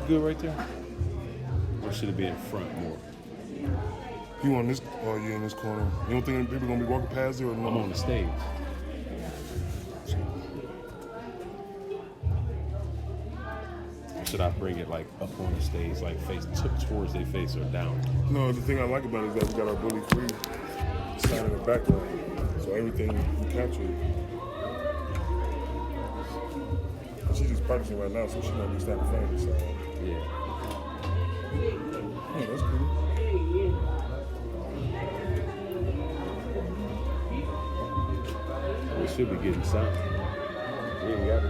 good right there? Or should it be in front more? You on this? Oh, yeah, in this corner. You don't think people gonna be walking past it or no? I'm on the stage. Should I bring it like up on the stage, like face towards their face or down? No, the thing I like about it is that we got our bully free sign in the background, so everything you capture. She's just practicing right now, so she's gonna be standing front of the side. Yeah. Oh, that's cool. We should be getting sound. We ain't got to.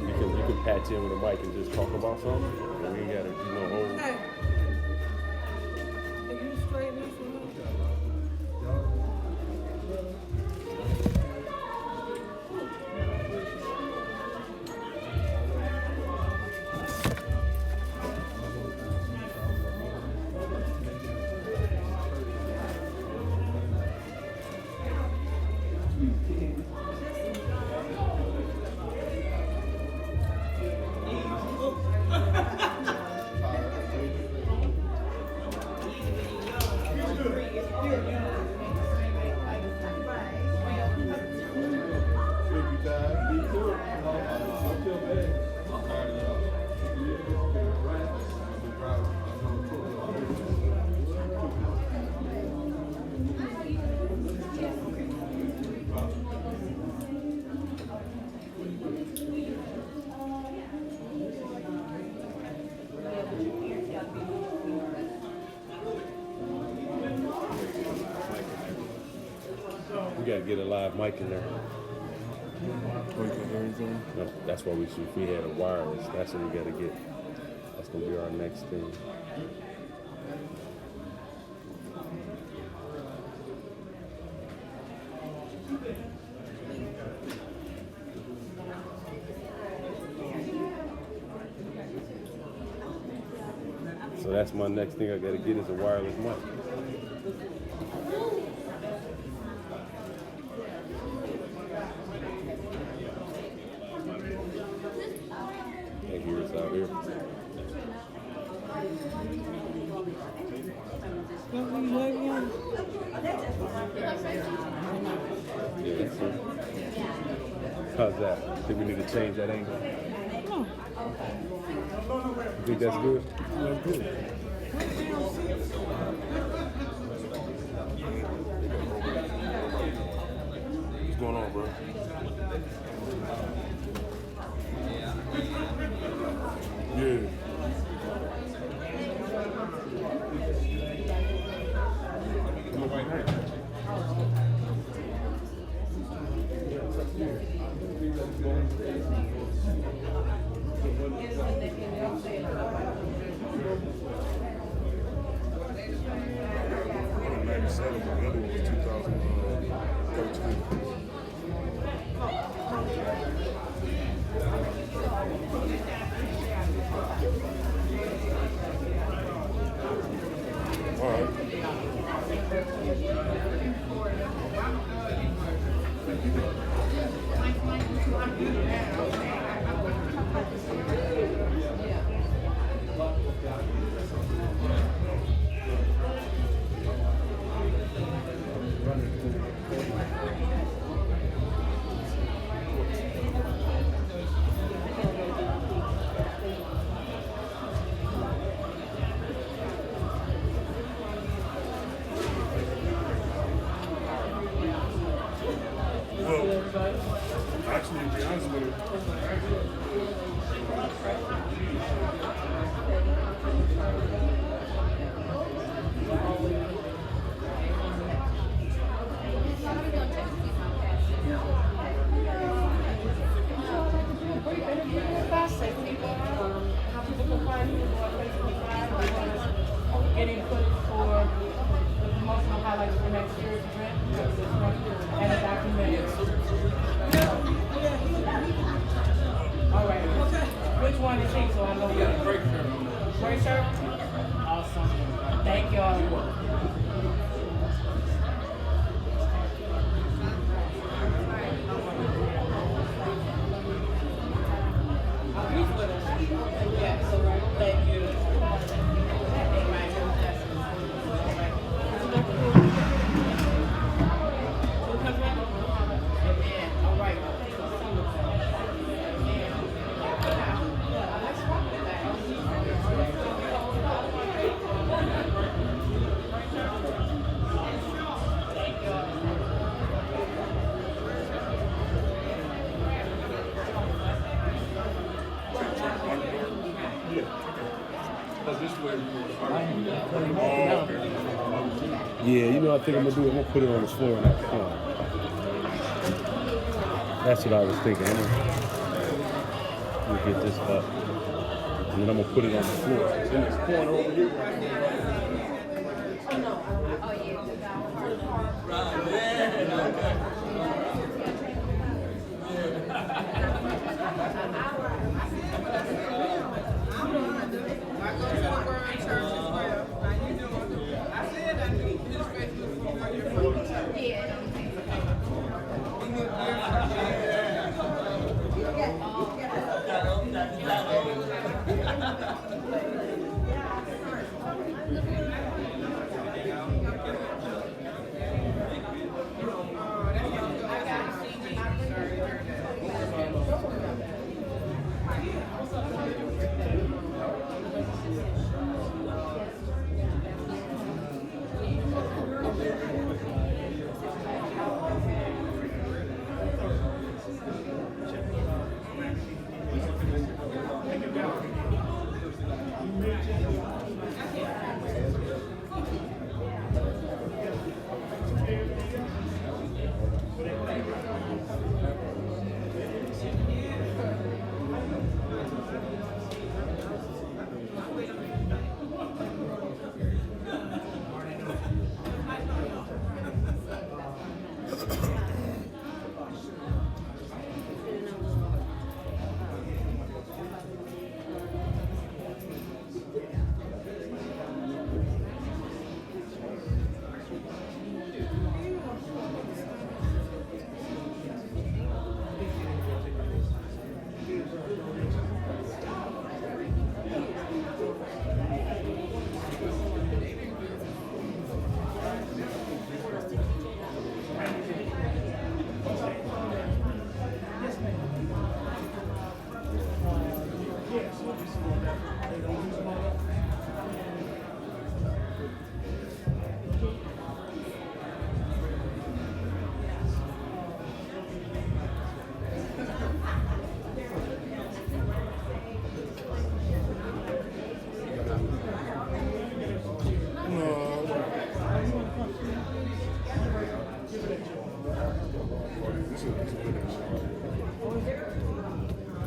You can patch in with a mic and just talk about something. We ain't got to, hold. Hey. Are you straight in from We got to get a live mic in there. Oh, you can hear anything? No, that's why if we had a wireless, that's what we got to get. That's going to be our next thing. So that's my next thing I got to get is a wireless mic. And here's out here. Yeah, that's it. How's that? Think we need to change that angle? You think that's good? That's good. What's going on, bro? Yeah. '97, the other one was 2013. All right. Actually, to be honest with you, getting footage for the promotional highlights for next year's event and a documentary. All right. Which one is he? So I know. Yeah, great shirt. Great shirt? Awesome. Thank y'all. He's with us. Yeah, so thank you. Yeah, you know, I think I'm gonna do. I'm gonna put it on the floor in that corner. That's what I was thinking. I'm gonna get this up, and then I'm gonna put it on the floor. It's in this corner over here.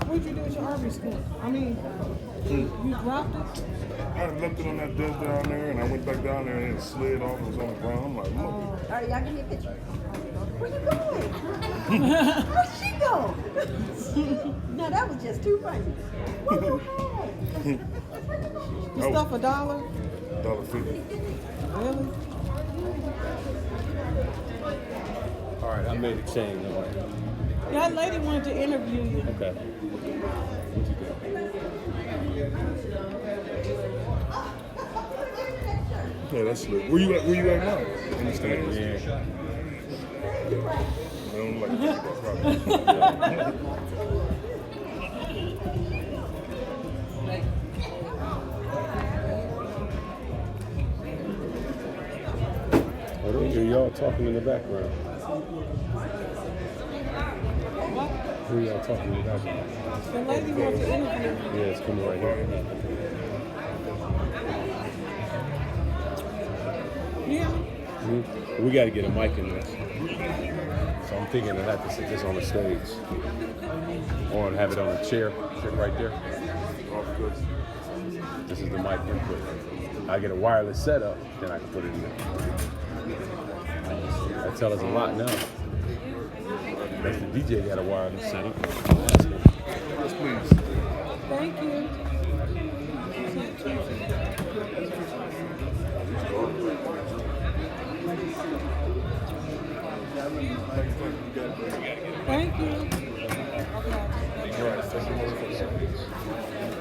What'd you do with your Arby's scoop? I mean, you dropped it? I left it on that desk down there, and I went back down there and it slid off. It was on the ground. I'm like, mother. All right, y'all give me a picture. Where you going? Where'd she go? No, that was just too funny. What the heck? The stuff $1? $1.50. Really? All right, I made a change. That lady wanted to interview you. Okay. What you got? Yeah, that's slick. Where you at? Where you at now? In the stands? Yeah. I don't like that. I don't hear y'all talking in the background. What? Who y'all talking in the background? The lady wants to interview you. Yeah, it's coming right here. You hear me? We got to get a mic in this. So I'm thinking I'd have to sit this on the stage. Or have it on a chair. Sit right there. This is the mic input. I get a wireless setup, then I can put it in there. That tells us a lot now. That's the DJ got a wireless setup. Yes, please. Thank you. Thank you. All right, thank you.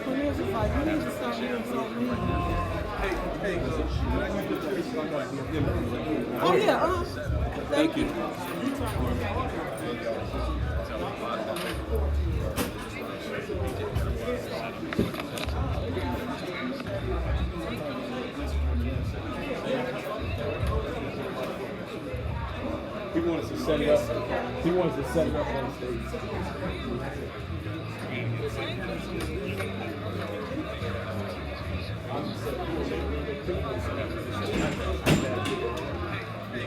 Cornelius is like, you need to start doing something. Oh, yeah, Thank you. He wants to set it up. He wants to set it up on stage. Oh,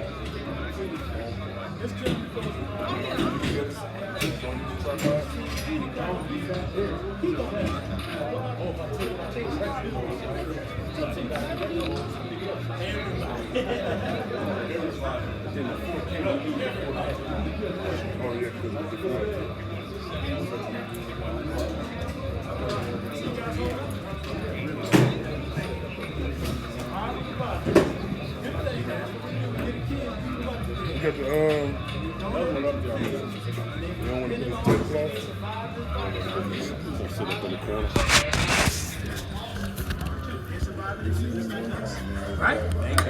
yeah, because of the you got the, you don't want to put the tablecloth? So sit up in the corner. Right?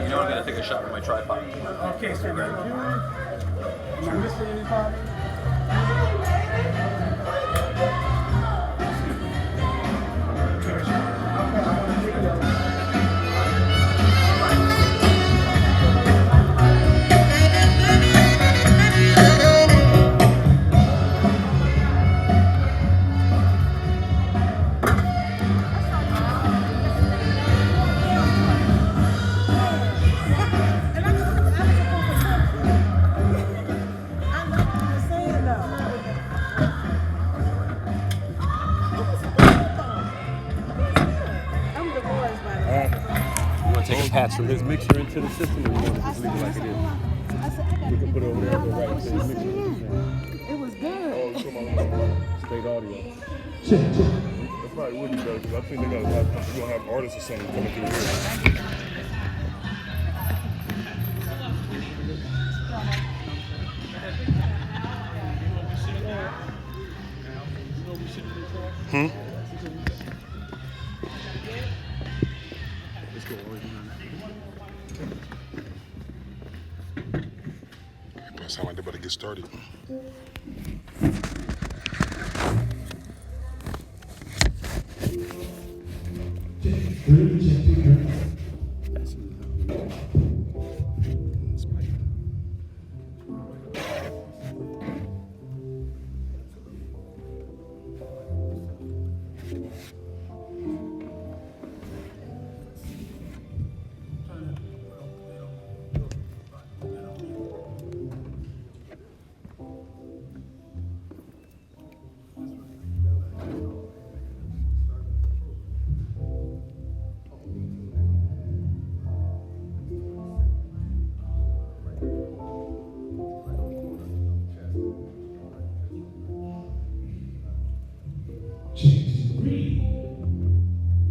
You know I'm gonna take a shot with my tripod. Okay, so right here. Am I missing any part? You want to take a patch from his mixer into the system, or you want to just leave it like it is? We can put it over there and go right into his mixer. It was good. Oh, come on. Straight audio. That probably would be better because I think they're gonna have artists or something coming through here. It sound like they're about to get started.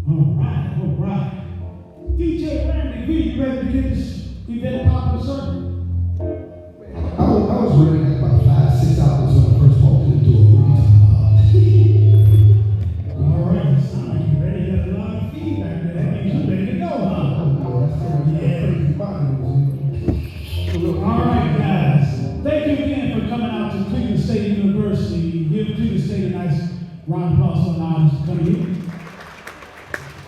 All right. DJ Randy V, you ready to get this event popping, sir? I was running at about 5-6 hours when I first walked in the door. All right, sound like you ready. Got a lot of feedback there. That means you ready to go, huh? All right, guys. Thank you again for coming out to Cleveland State University. Give Cleveland State a nice round of applause for allowing us to come here.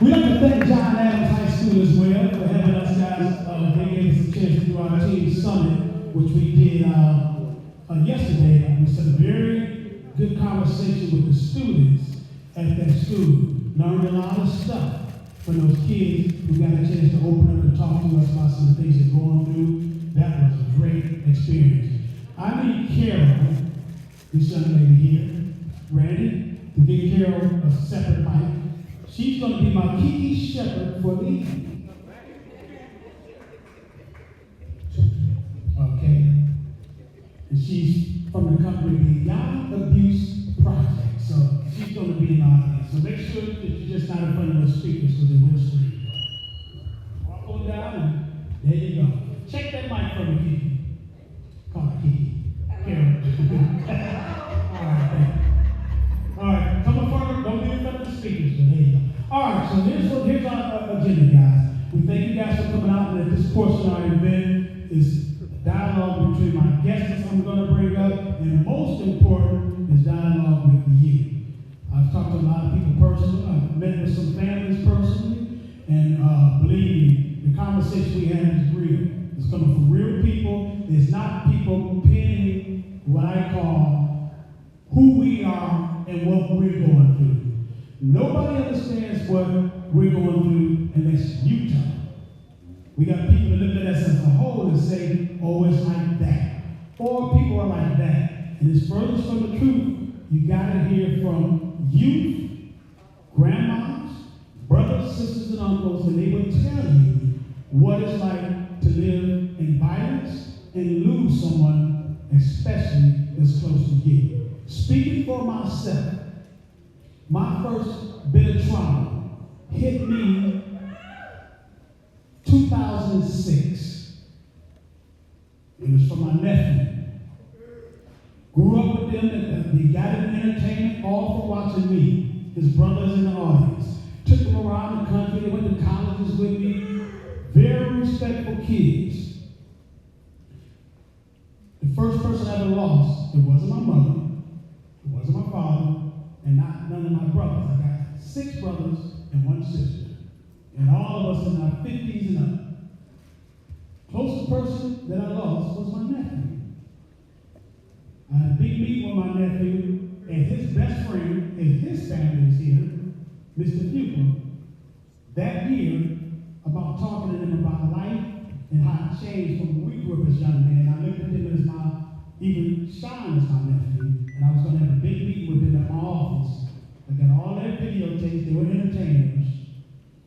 We'd like to thank John Adams High School as well for having us, guys. They gave us a chance to do our team summit, which we did yesterday. We had a very good conversation with the students at that school. Learned a lot of stuff from those kids who got a chance to open up and talk to us about some of the things they're going through. That was a great experience. I need Carol, this young lady here, Randy, to give Carol a separate mic. She's going to be my Kiki shepherd for the evening. Okay? And she's from the company Beyond Abuse Project. So she's going to be in our audience. So make sure that you're just not in front of those speakers because they will scream. Walk on down and there you go. Check that mic for me, Kiki. Call it Kiki. Carol. All right, thank you. All right, come up front. Don't be in front of the speakers. So there you go. All right, so here's our agenda, guys. We thank you guys for coming out, and this portion of our event is dialogue between my guests I'm going to bring up, and most important is dialogue with you. I've talked to a lot of people personally. I've met with some families personally, and believe me, the conversation we have is real. It's coming from real people. It's not people pinning what I call who we are and what we're going through. Nobody understands what we're going through unless you tell them. We got people that look at us as a whole and say, oh, it's like that. Or people are like that. And it's furthest from the truth. You got to hear from youth, grandmas, brothers, sisters, and uncles, and they will tell you what it's like to live in violence and lose someone, especially that's close to you. Speaking for myself, my first bit of trauma hit me 2006. It was from my nephew. Grew up with them, they got in entertainment, all for watching me, his brothers in the audience. Took them around the country, they went to colleges with me. Very respectful kids. The first person I ever lost, it wasn't my mother, it wasn't my father, and none of my brothers. I got 6 brothers and 1 sister. And all of us in our 50s and up. Closest person that I lost was my nephew. I had a big meeting with my nephew and his best friend, and his family is here, Mr. Fuqua, that year, about talking to them about life and how it changed from when we grew up as young men. I looked at them as even Sean as my nephew, and I was going to have a big meeting with them at my office. I got all their videotapes, they were entertainers,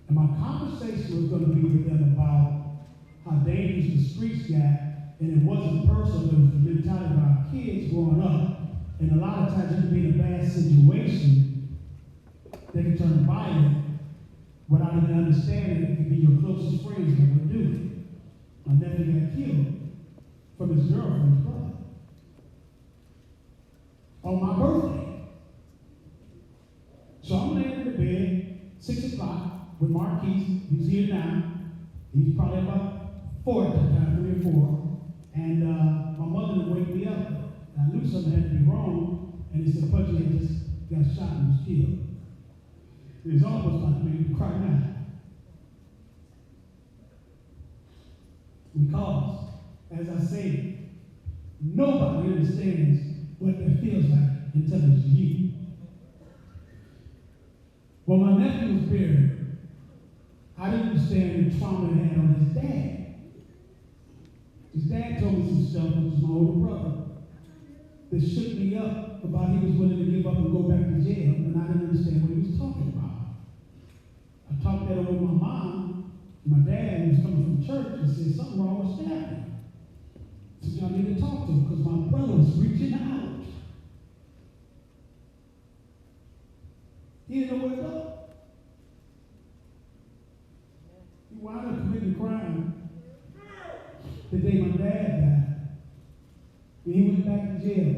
and my conversation was going to be with them about how dangerous the streets got. And it wasn't personal, it was the mentality of our kids growing up. And a lot of times you can be in a bad situation that can turn violent without even understanding it could be your closest friends that would do it. My nephew got killed from his girlfriend's brother on my birthday. So I'm laying in the bed, 6 o'clock, with Marquise, who's here now. He's probably about 4 at the time, 3 or 4. And my mother would wake me up. And I knew something had to be wrong. And they said, Pudgy had just got shot and was killed. It was almost like me to cry now. Because, as I say, nobody understands what that feels like until it's you. When my nephew was buried, I didn't understand the trauma he had on his dad. His dad told me some stuff, which was my older brother, that shook me up about he was willing to give up and go back to jail, and I didn't understand what he was talking about. I talked that over with my mom, and my dad, who was coming from church, and said, something wrong with Stafford. I said, y'all need to talk to him, because my brother was reaching out. He didn't know where to go. He wound up committing a crime the day my dad died. When he went back to jail,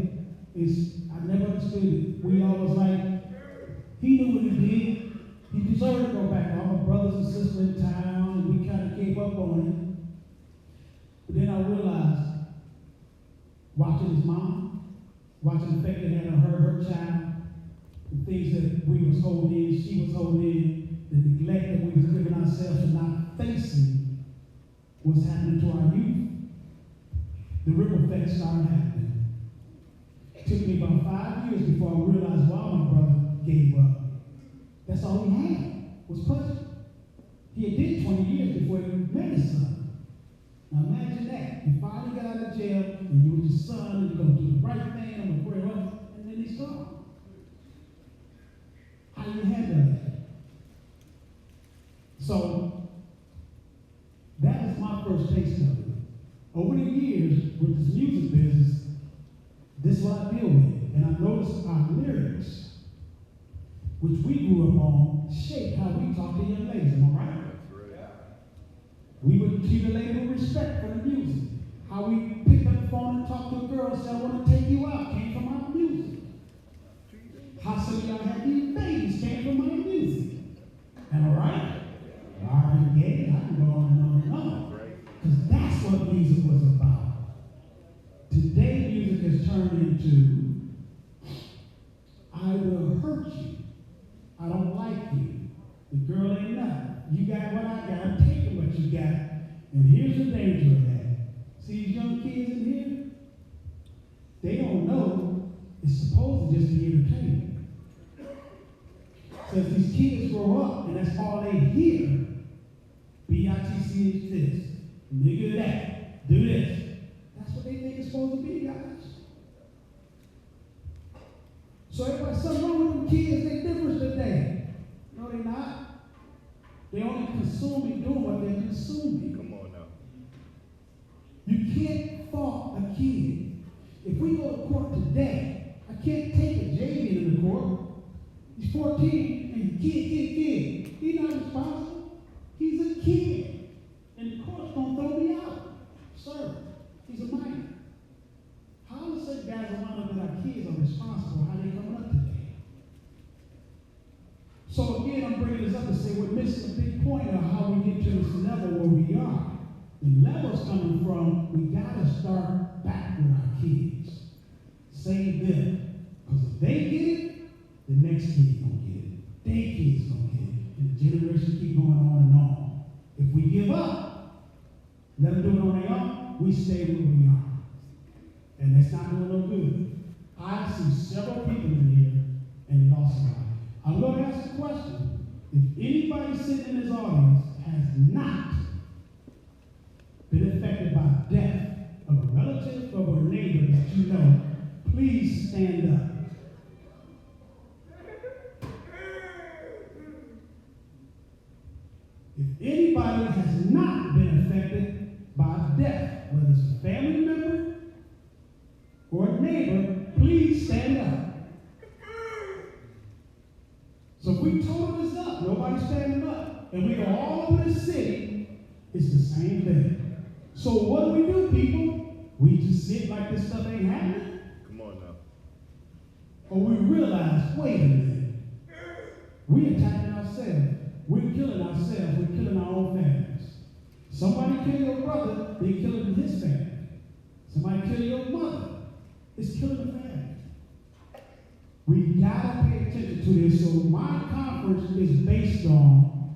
I never understood it. We all was like, he knew what he did. He deserved to go back. All my brothers and sisters in town, and we kind of gave up on him. But then I realized, watching his mom, watching the fact that had her child, the things that we was holding in, she was holding in, the neglect that we was giving ourselves and not facing what's happening to our youth. The ripple effect started happening. It took me about 5 years before I realized why my brother gave up. That's all he had, was Pudgy. He had did 20 years before he met his son. Now imagine that. You finally got out of jail, and you were your son, and you're going to do the right thing, I'm going to pray up, and then he's gone. How do you handle that? So, that was my first taste of it. Over the years, with this music business, this is what I deal with. And I noticed our lyrics, which we grew up on, shape how we talk to young ladies. Am I right? We would treat a lady with respect for the music. How we picked up the phone and talked to a girl and said, I want to take you out, came from our music. How some of y'all had these babies came from my music. Am I right? Marvin Gaye, I can go on and on and on. Because that's what music was about. Today, music has turned into, I will hurt you. I don't like you. The girl ain't nothing. You got what I got. I'm taking what you got. And here's the danger of that. See these young kids in here? They don't know it's supposed to just be entertainment. So if these kids grow up and that's all they hear, be PITC is this, nigga that, do this. That's what they think it's supposed to be, guys. So everybody, something wrong with them kids, they different today. No, they not. They only consuming, doing what they're consuming. Come on now. You can't fault a kid. If we go to court today, I can't take a JV into court. He's 14 and kid. He's not responsible. He's a kid. And the court's gonna throw me out. Sir, he's a minor. How do certain guys around us that our kids are responsible? How they coming up today? So again, I'm bringing this up to say we're missing a big point of how we get to this level where we are. The level's coming from, we gotta start back with our kids. Save them. Because if they get it, the next kid gonna get it. Their kids gonna get it. And the generation keep going on and on. If we give up, let them do it on their own, we stay where we are. And that's not doing no good. I see several people in here, and it also I'm going to ask a question. If anybody sitting in this audience has not been affected by death of a relative or a neighbor that you know, please stand up. If anybody has not been affected by death, whether it's a family member or a neighbor, please stand up. So if we total this up, nobody's standing up, and we go all over the city, it's the same thing. So what do, people? We just sit like this stuff ain't happening? Come on now. Or we realize, wait a minute, we attacking ourselves. We're killing ourselves. We're killing our own families. Somebody kill your brother, they killing his family. Somebody kill your mother, it's killing the family. We gotta pay attention to this. So my conference is based on,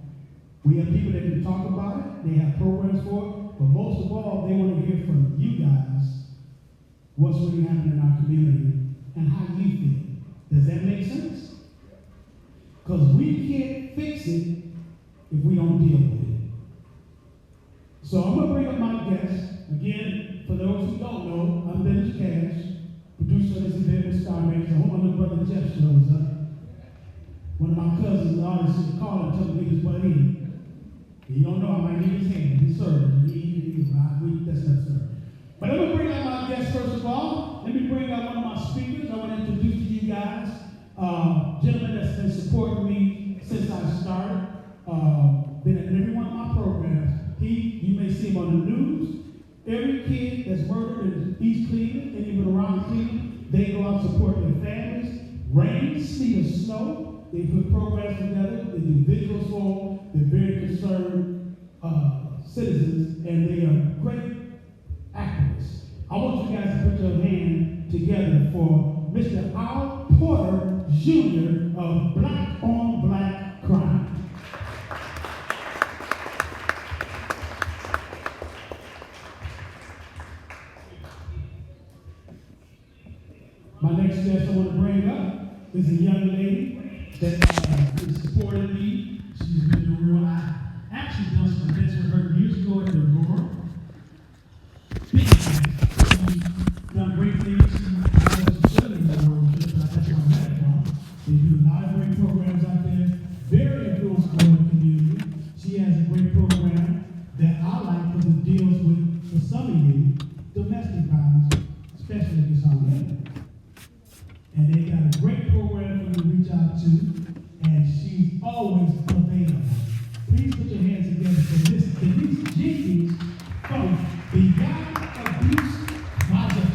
we have people that can talk about it, they have programs for it, but most of all, they want to hear from you guys what's really happening in our community and how you feel. Does that make sense? Because we can't fix it if we don't deal with it. So I'm gonna bring up my guests. Again, for those who don't know, I'm Dennis Cash, producer of this event with Star Makers. I hope my little brother Jeff shows up. One of my cousins, the artist, is calling and telling me his butt in. You don't know, I might need his hand. He's serving. That's not serving. But I'm going to bring out my guests first of all. Let me bring out one of my speakers. I want to introduce to you guys a gentleman that's been supporting me since I started. Been at every one of my programs. You may see him on the news. Every kid that's murdered in East Cleveland and even around Cleveland, they go out and support their families. Rain, sleet, or snow, they put programs together. They do vigils for them. They're very concerned citizens, and they are great activists. I want you guys to put your hand together for Mr. Al Porter Jr. of Black on Black Crime. My next guest I want to bring up is a young lady that is supporting me. She's been doing real. I actually done some events with her years ago at the Aurora. Big events. She's done great things. She has facilities in the world. That's where I'm at from. They do a lot of great programs out there. Very influential in the community. She has a great program that I like because it deals with, for some of you, domestic violence, especially against our women. And they got a great program for you to reach out to, and she's always available. Please put your hands together for Miss Denise Jenkins from Beyond Abuse Project.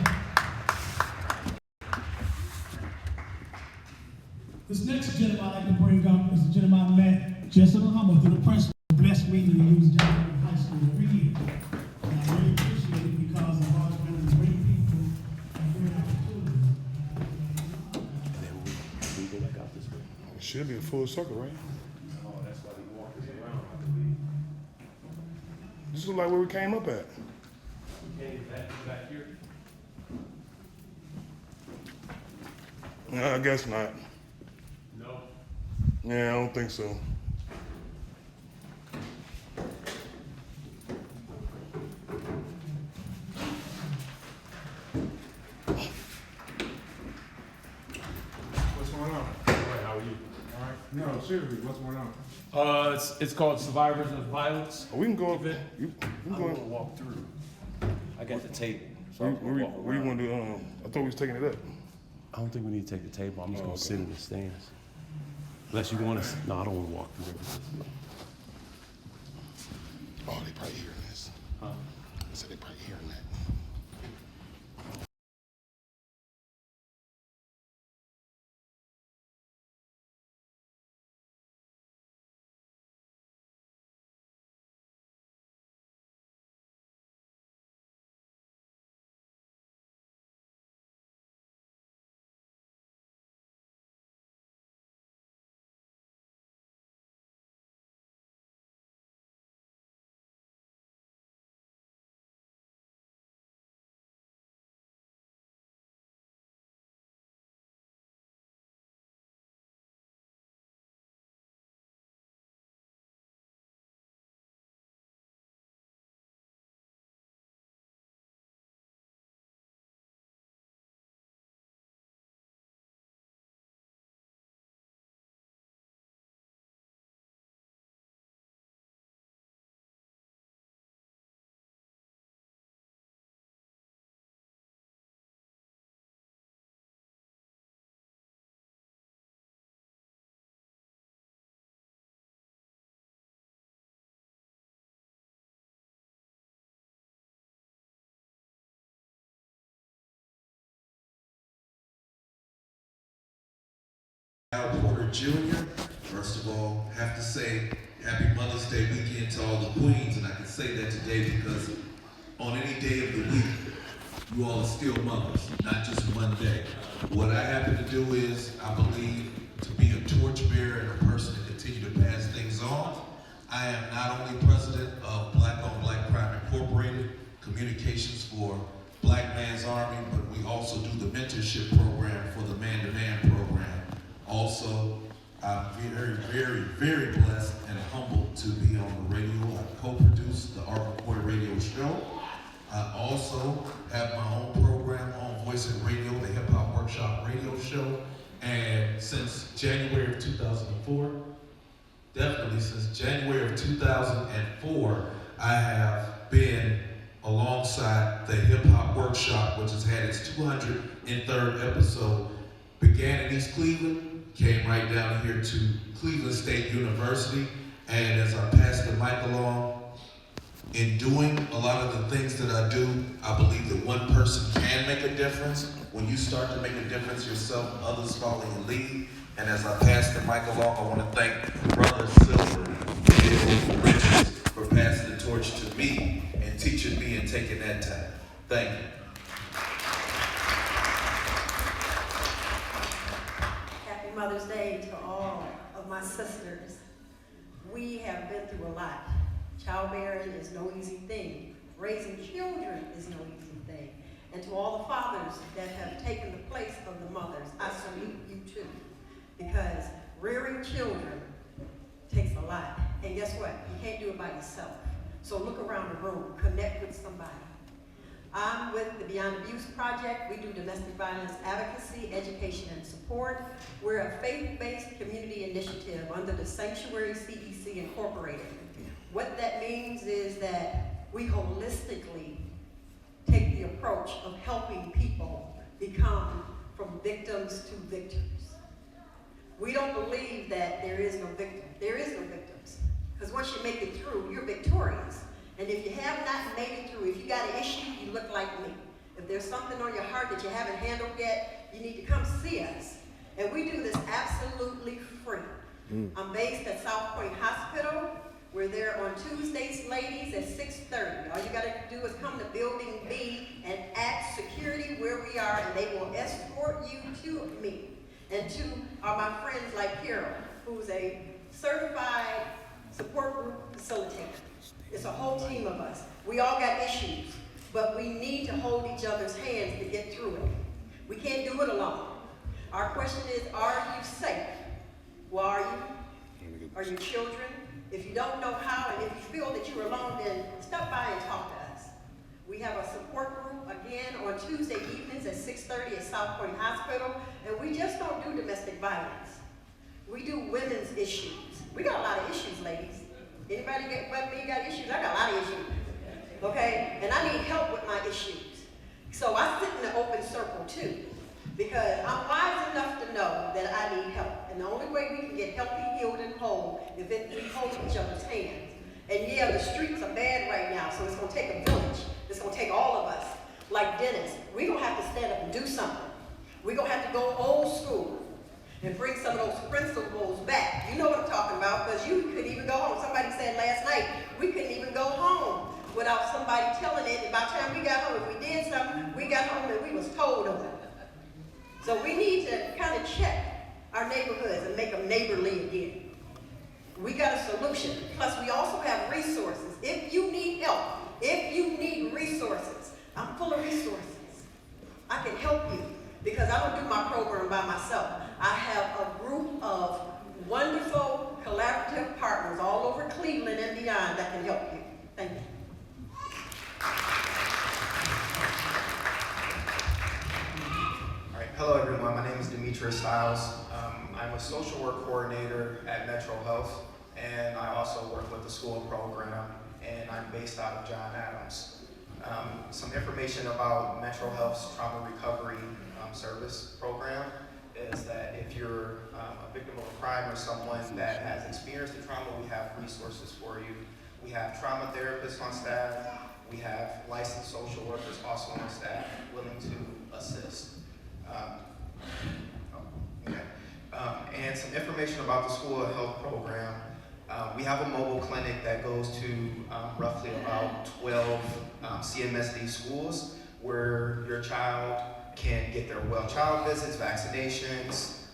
This next gentleman I'd like to bring up is a gentleman I met just in Humble through the principal. Blessed me to use gentleman in high school every year. And I really appreciate it because I've always been with great people and great opportunities. It should be a full circle, right? Oh, that's why we walk this around, I believe. This is like where we came up at. We came back here. No, I guess not. No. Yeah, I don't think so. No, seriously, what's going on? It's called Survivors of Violence. Oh, we can go. Event. You I'm go. gonna walk through. I got the tape. So Where, I'm gonna where, walk where you around. want to do? I thought we was taking it up. I don't think we need to take the table. I'm just gonna okay. sit in the stands. Unless you want to. No, I don't want to walk through everything. Oh, they probably hearing this. Huh? I said they probably hearing that. Al Porter Jr. First of all, have to say Happy Mother's Day weekend to all the queens, and I can say that today because on any day of the week, you all are still mothers, not just one day. What I happen to do is, I believe, to be a torchbearer and a person to continue to pass things on. I am not only president of Black on Black Crime Incorporated, communications for Black Man's Army, but we also do the mentorship program for the Man to Man program. Also, I'm very, very, very blessed and humbled to be on the radio. I co-produced the Art McCoy radio show. I also have my own program on Voice and Radio, the Hip Hop Workshop radio show. And since January of 2004, definitely since January of 2004, I have been alongside the Hip Hop Workshop, which has had its 203rd episode. Began in East Cleveland, came right down here to Cleveland State University, and as I pass the mic along, in doing a lot of the things that I do, I believe that one person can make a difference. When you start to make a difference yourself, others follow your lead. And as I pass the mic along, I want to thank Brother Silver and Richards for passing the torch to me and teaching me and taking that time. Thank you. Happy Mother's Day to all of my sisters. We have been through a lot. Childbearing is no easy thing. Raising children is no easy thing. And to all the fathers that have taken the place of the mothers, I salute you too. Because rearing children takes a lot. And guess what? You can't do it by yourself. So look around the room, connect with somebody. I'm with the Beyond Abuse Project. We do domestic violence advocacy, education, and support. We're a faith-based community initiative under the Sanctuary CDC Incorporated. What that means is that we holistically take the approach of helping people become from victims to victors. We don't believe that there is no victim. There is no victims. Because once you make it through, you're victorious. And if you have not made it through, if you got an issue, you look like me. If there's something on your heart that you haven't handled yet, you need to come see us. And we do this absolutely free. I'm based at South Point Hospital. We're there on Tuesdays, ladies, at 6:30. All you gotta do is come to Building B and ask security where we are, and they will escort you to me. And two are my friends like Carol, who's a certified support group facilitator. It's a whole team of us. We all got issues, but we need to hold each other's hands to get through it. We can't do it alone. Our question is, are you safe? Well, are you? Are your children? If you don't know how, and if you feel that you're alone, then stop by and talk to us. We have a support group, again, on Tuesday evenings at 6:30 at South Point Hospital, and we just don't do domestic violence. We do women's issues. We got a lot of issues, ladies. Anybody got issues? I got a lot of issues. Okay? And I need help with my issues. So I sit in the open circle too, because I'm wise enough to know that I need help. And the only way we can get healthy, healed, and whole is if we hold each other's hands. And yeah, the streets are bad right now, so it's gonna take a village. It's gonna take all of us. Like Dennis, we're gonna have to stand up and do something. We're gonna have to go old school and bring some of those principles back. You know what I'm talking about, because you couldn't even go home. Somebody said last night, we couldn't even go home without somebody telling it. And by the time we got home, if we did something, we got home and we was told of it. So we need to kind of check our neighborhoods and make them neighborly again. We got a solution. Plus, we also have resources. If you need help, if you need resources, I'm full of resources. I can help you because I don't do my program by myself. I have a group of wonderful collaborative partners all over Cleveland and beyond that can help you. Thank you. All right. Hello, everyone. My name is Demetrius Stiles. I'm a social work coordinator at Metro Health, and I also work with the school program, and I'm based out of John Adams. Some information about Metro Health's trauma recovery service program is that if you're a victim of a crime or someone that has experienced the trauma, we have resources for you. We have trauma therapists on staff. We have licensed social workers also on staff willing to assist. And some information about the School of Health program. We have a mobile clinic that goes to roughly about 12 CMSD schools where your child can get their well child visits, vaccinations,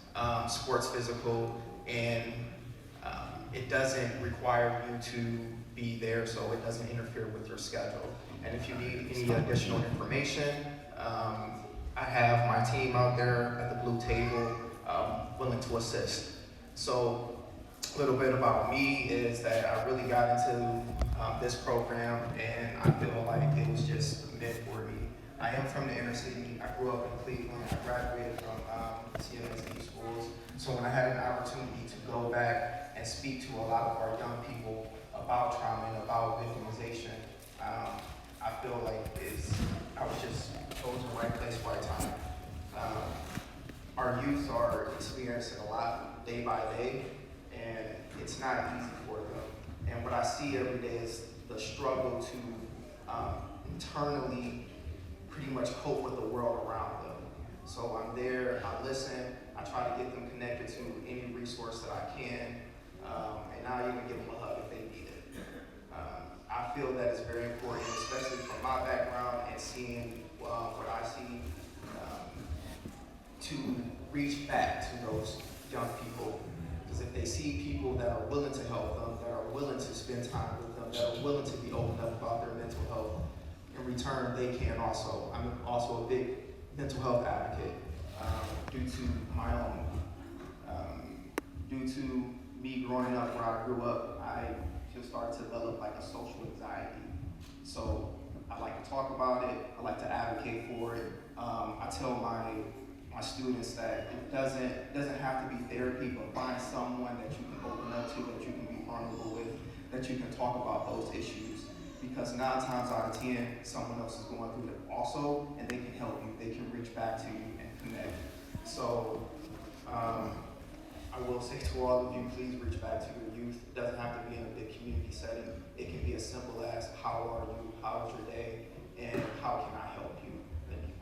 sports physical, and it doesn't require you to be there, so it doesn't interfere with your schedule. And if you need any additional information, I have my team out there at the blue table willing to assist. So a little bit about me is that I really got into this program, and I feel like it was just meant for me. I am from the inner city. I grew up in Cleveland. I graduated from CMSD schools. So when I had an opportunity to go back and speak to a lot of our young people about trauma and about victimization, I feel like I was just chosen the right place, right time. Our youth are experiencing a lot day by day, and it's not easy for them. And what I see every day is the struggle to internally pretty much cope with the world around them. So I'm there, I listen, I try to get them connected to any resource that I can, and I even give them a hug if they need it. I feel that it's very important, especially from my background and seeing what I see, to reach back to those young people. Because if they see people that are willing to help them, that are willing to spend time with them, that are willing to be open up about their mental health, in return, they can also. I'm also a big mental health advocate due to my own. Due to me growing up where I grew up, I just started to develop like a social anxiety. So I like to talk about it. I like to advocate for it. I tell my students that it doesn't have to be therapy, but find someone that you can open up to, that you can be vulnerable with, that you can talk about those issues. Because 9 times out of 10, someone else is going through it also, and they can help you. They can reach back to you and connect. So I will say to all of you, please reach back to your youth. It doesn't have to be in a big community setting. It can be as simple as, how are you, how was your day, and how can I help you? Thank you.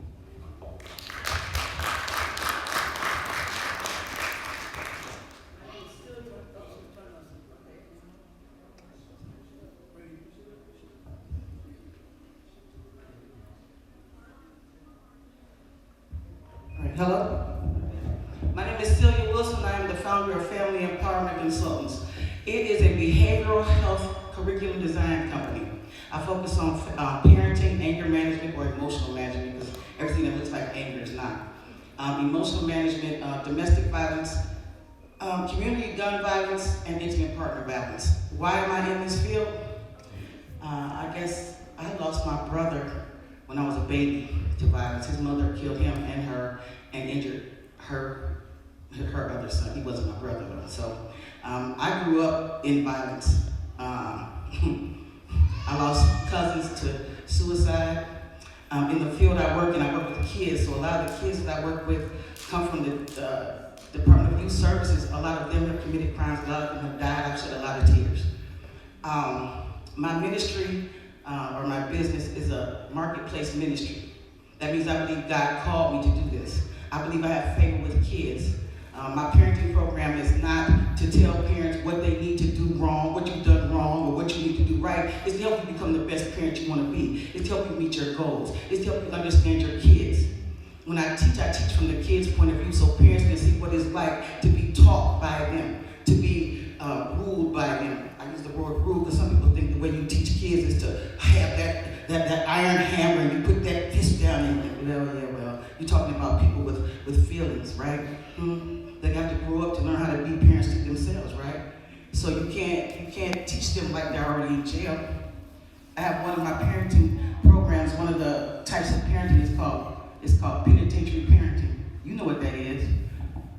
Hello, my name is Celia Wilson. I am the founder of Family Empowerment Consultants. It is a behavioral health curriculum design company. I focus on parenting, anger management, or emotional management, because everything that looks like anger is not. Emotional management, domestic violence, community gun violence, and intimate partner violence. Why am I in this field? I guess I lost my brother when I was a baby to violence. His mother killed him and her and injured her her other son. He wasn't my brother though. So I grew up in violence. I lost cousins to suicide. In the field I work in, I work with kids. So a lot of the kids that I work with come from the Department of Youth Services. A lot of them have committed crimes. A lot of them have died. I've shed a lot of tears. My ministry or my business is a marketplace ministry. That means I believe God called me to do this. I believe I have favor with kids. My parenting program is not to tell parents what they need to do wrong, what you've done wrong, or what you need to do right. It's to help you become the best parent you want to be. It's to help you meet your goals. It's to help you understand your kids. When I teach from the kids' point of view so parents can see what it's like to be taught by them, to be ruled by them. I use the word rule because some people think the way you teach kids is to have that iron hammer and you put that fist down and well, you're talking about people with feelings, right? They have to grow up to learn how to be parents to themselves, right? So you can't teach them like they're already in jail. I have one of my parenting programs, one of the types of parenting is called penitentiary parenting. You know what that is.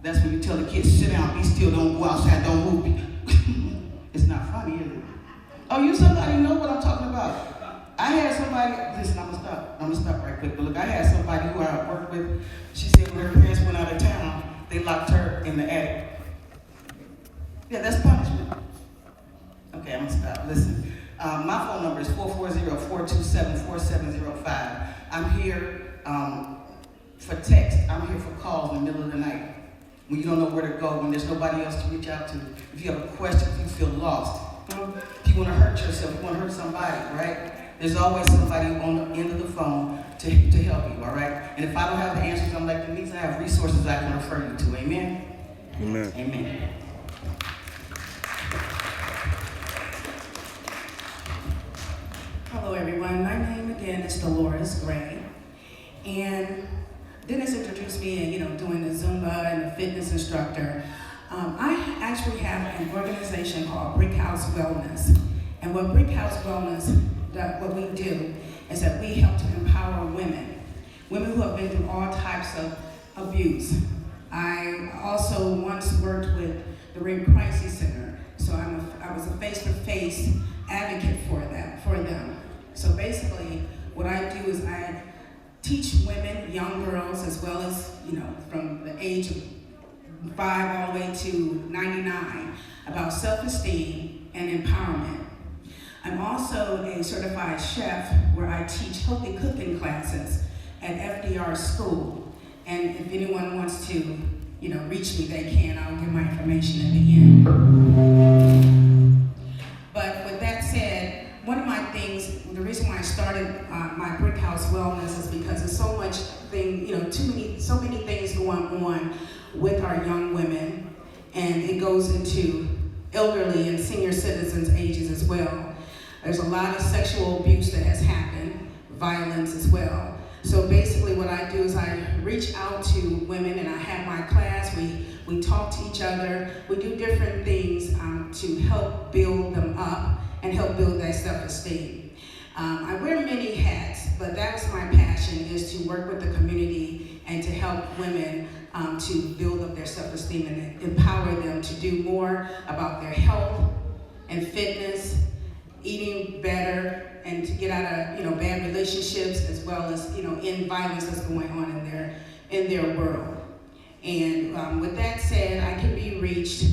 That's when you tell the kids, sit down, be still, don't go outside, don't move. It's not funny, is it? Oh, you somebody know what I'm talking about. I had somebody, listen, I'm gonna stop right quick, but look, I had somebody who I worked with, she said when her parents went out of town, they locked her in the attic. Yeah, that's punishment. Okay, I'm gonna stop, listen. My phone number is 440-427-4705. I'm here for text, I'm here for calls in the middle of the night. When you don't know where to go, when there's nobody else to reach out to, if you have a question, if you feel lost, if you want to hurt yourself, you want to hurt somebody, right? There's always somebody on the end of the phone to help you, all right? And if I don't have the answers, I'm like Denise, I have resources I can refer you to, amen? Amen. Amen. Hello everyone, my name again is Dolores Gray, and Dennis introduced me in, doing the Zumba and the fitness instructor. I actually have an organization called Brick House Wellness. And what Brick House Wellness, what we do is that we help to empower women who have been through all types of abuse. I also once worked with the Rape Crisis Center, so I was a face-to-face advocate for them. So basically, what I do is I teach women, young girls, as well as, from the age of 5 all the way to 99, about self-esteem and empowerment. I'm also a certified chef where I teach healthy cooking classes at FDR School. And if anyone wants to, reach me, they can. I'll give my information at the end. But with that said, one of my things, the reason why I started my Brick House Wellness is because there's so much so many things going on with our young women, and it goes into elderly and senior citizens' ages as well. There's a lot of sexual abuse that has happened, violence as well. So basically what I do is I reach out to women and I have my class, we talk to each other, we do different things to help build them up and help build their self-esteem. I wear many hats, but that's my passion, is to work with the community and to help women to build up their self-esteem and empower them to do more about their health and fitness, eating better, and to get out of bad relationships, as well as in violence that's going on in their world. And with that said, I can be reached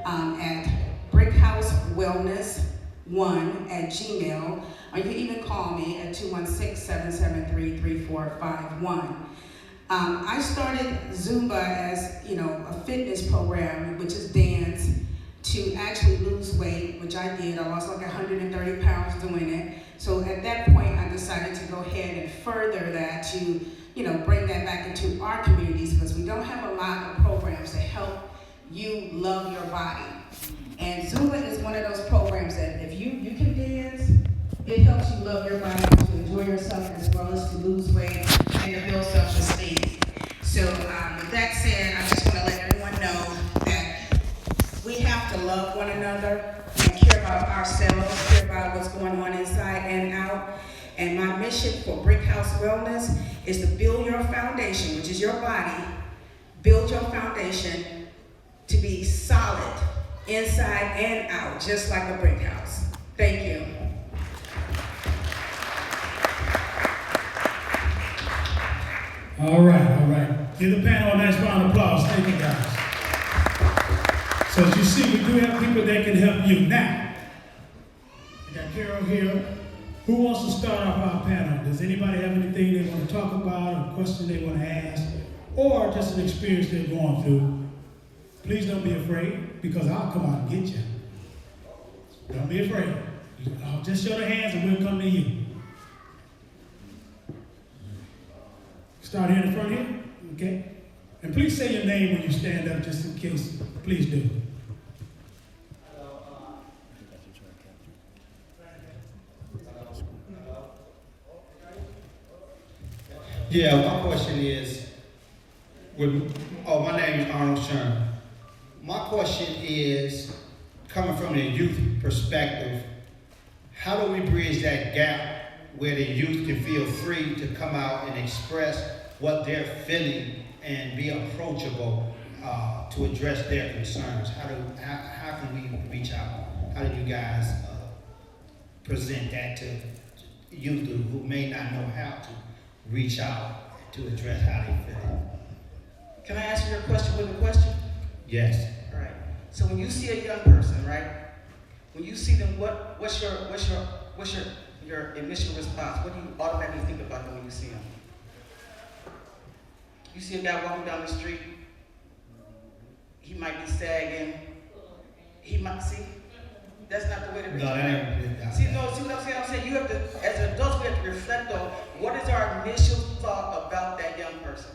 at brickhousewellness1@gmail, or you can even call me at 216-773-3451. I started Zumba as a fitness program, which is dance, to actually lose weight, which I did. I lost like 130 pounds doing it. So at that point, I decided to go ahead and further that to, bring that back into our communities, because we don't have a lot of programs to help you love your body. And Zumba is one of those programs that if you can dance, it helps you love your body, to enjoy yourself, as well as to lose weight and to build self-esteem. So with that said, I just want to let everyone know that we have to love one another and care about ourselves, care about what's going on inside and out. And my mission for Brick House Wellness is to build your foundation, which is your body, build your foundation to be solid inside and out, just like a brick house. Thank you. All right. Give the panel a nice round of applause. Thank you, guys. So as you see, we do have people that can help you. Now, we got Carol here. Who wants to start off our panel? Does anybody have anything they want to talk about, a question they want to ask, or just an experience they're going through? Please don't be afraid, because I'll come out and get you. Don't be afraid. I'll just show the hands and we'll come to you. Start here in the front here, okay? And please say your name when you stand up, just in case. Please do. Yeah, my question is, my name is Arnold Sherman. My question is, coming from the youth perspective, how do we bridge that gap where the youth can feel free to come out and express what they're feeling and be approachable to address their concerns? How can we reach out? How do you guys present that to youth who may not know how to reach out to address how they feel? Can I answer your question with a question? Yes. All right. So when you see a young person, right? When you see them, what's your initial response? What do you automatically think about them when you see them? You see a guy walking down the street, he might be sagging. He might see. That's not the way to reach out. See what I'm saying? I'm saying you have to, as adults, we have to reflect on what is our initial thought about that young person.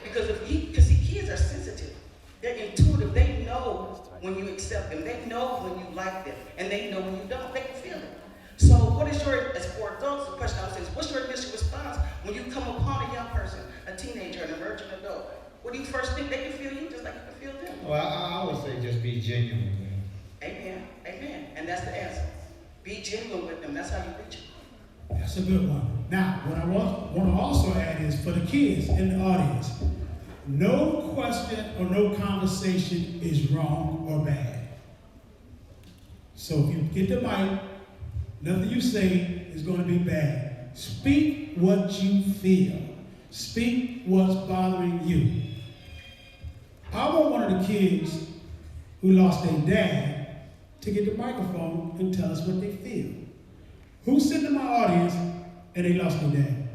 Because kids are sensitive. They're intuitive. They know when you accept them. They know when you like them. And they know when you don't. They can feel it. So what is as for adults, the question I would say is, what's your initial response when you come upon a young person, a teenager, an emerging adult? What do you first think? They can feel you just like you can feel them. Well, I would say just be genuine. Amen. And that's the answer. Be genuine with them. That's how you reach them. That's a good one. Now, what I want to also add is for the kids in the audience, no question or no conversation is wrong or bad. So if you get the mic, nothing you say is going to be bad. Speak what you feel. Speak what's bothering you. I want one of the kids who lost their dad to get the microphone and tell us what they feel. Who's sitting in my audience and they lost their dad?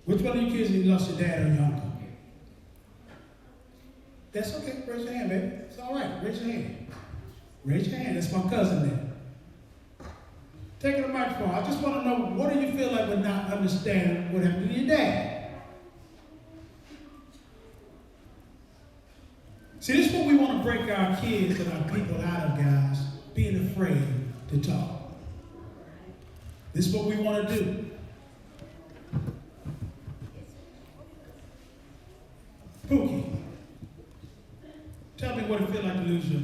Which one of you kids lost your dad or your uncle? That's okay. Raise your hand, baby. It's all right. Raise your hand. Raise your hand. That's my cousin there. Taking the microphone. I just want to know, what do you feel like with not understanding what happened to your dad? See, this is what we want to break our kids and our people out of, guys. Being afraid to talk. This is what we want to do. Pookie, tell me what it feels like to lose your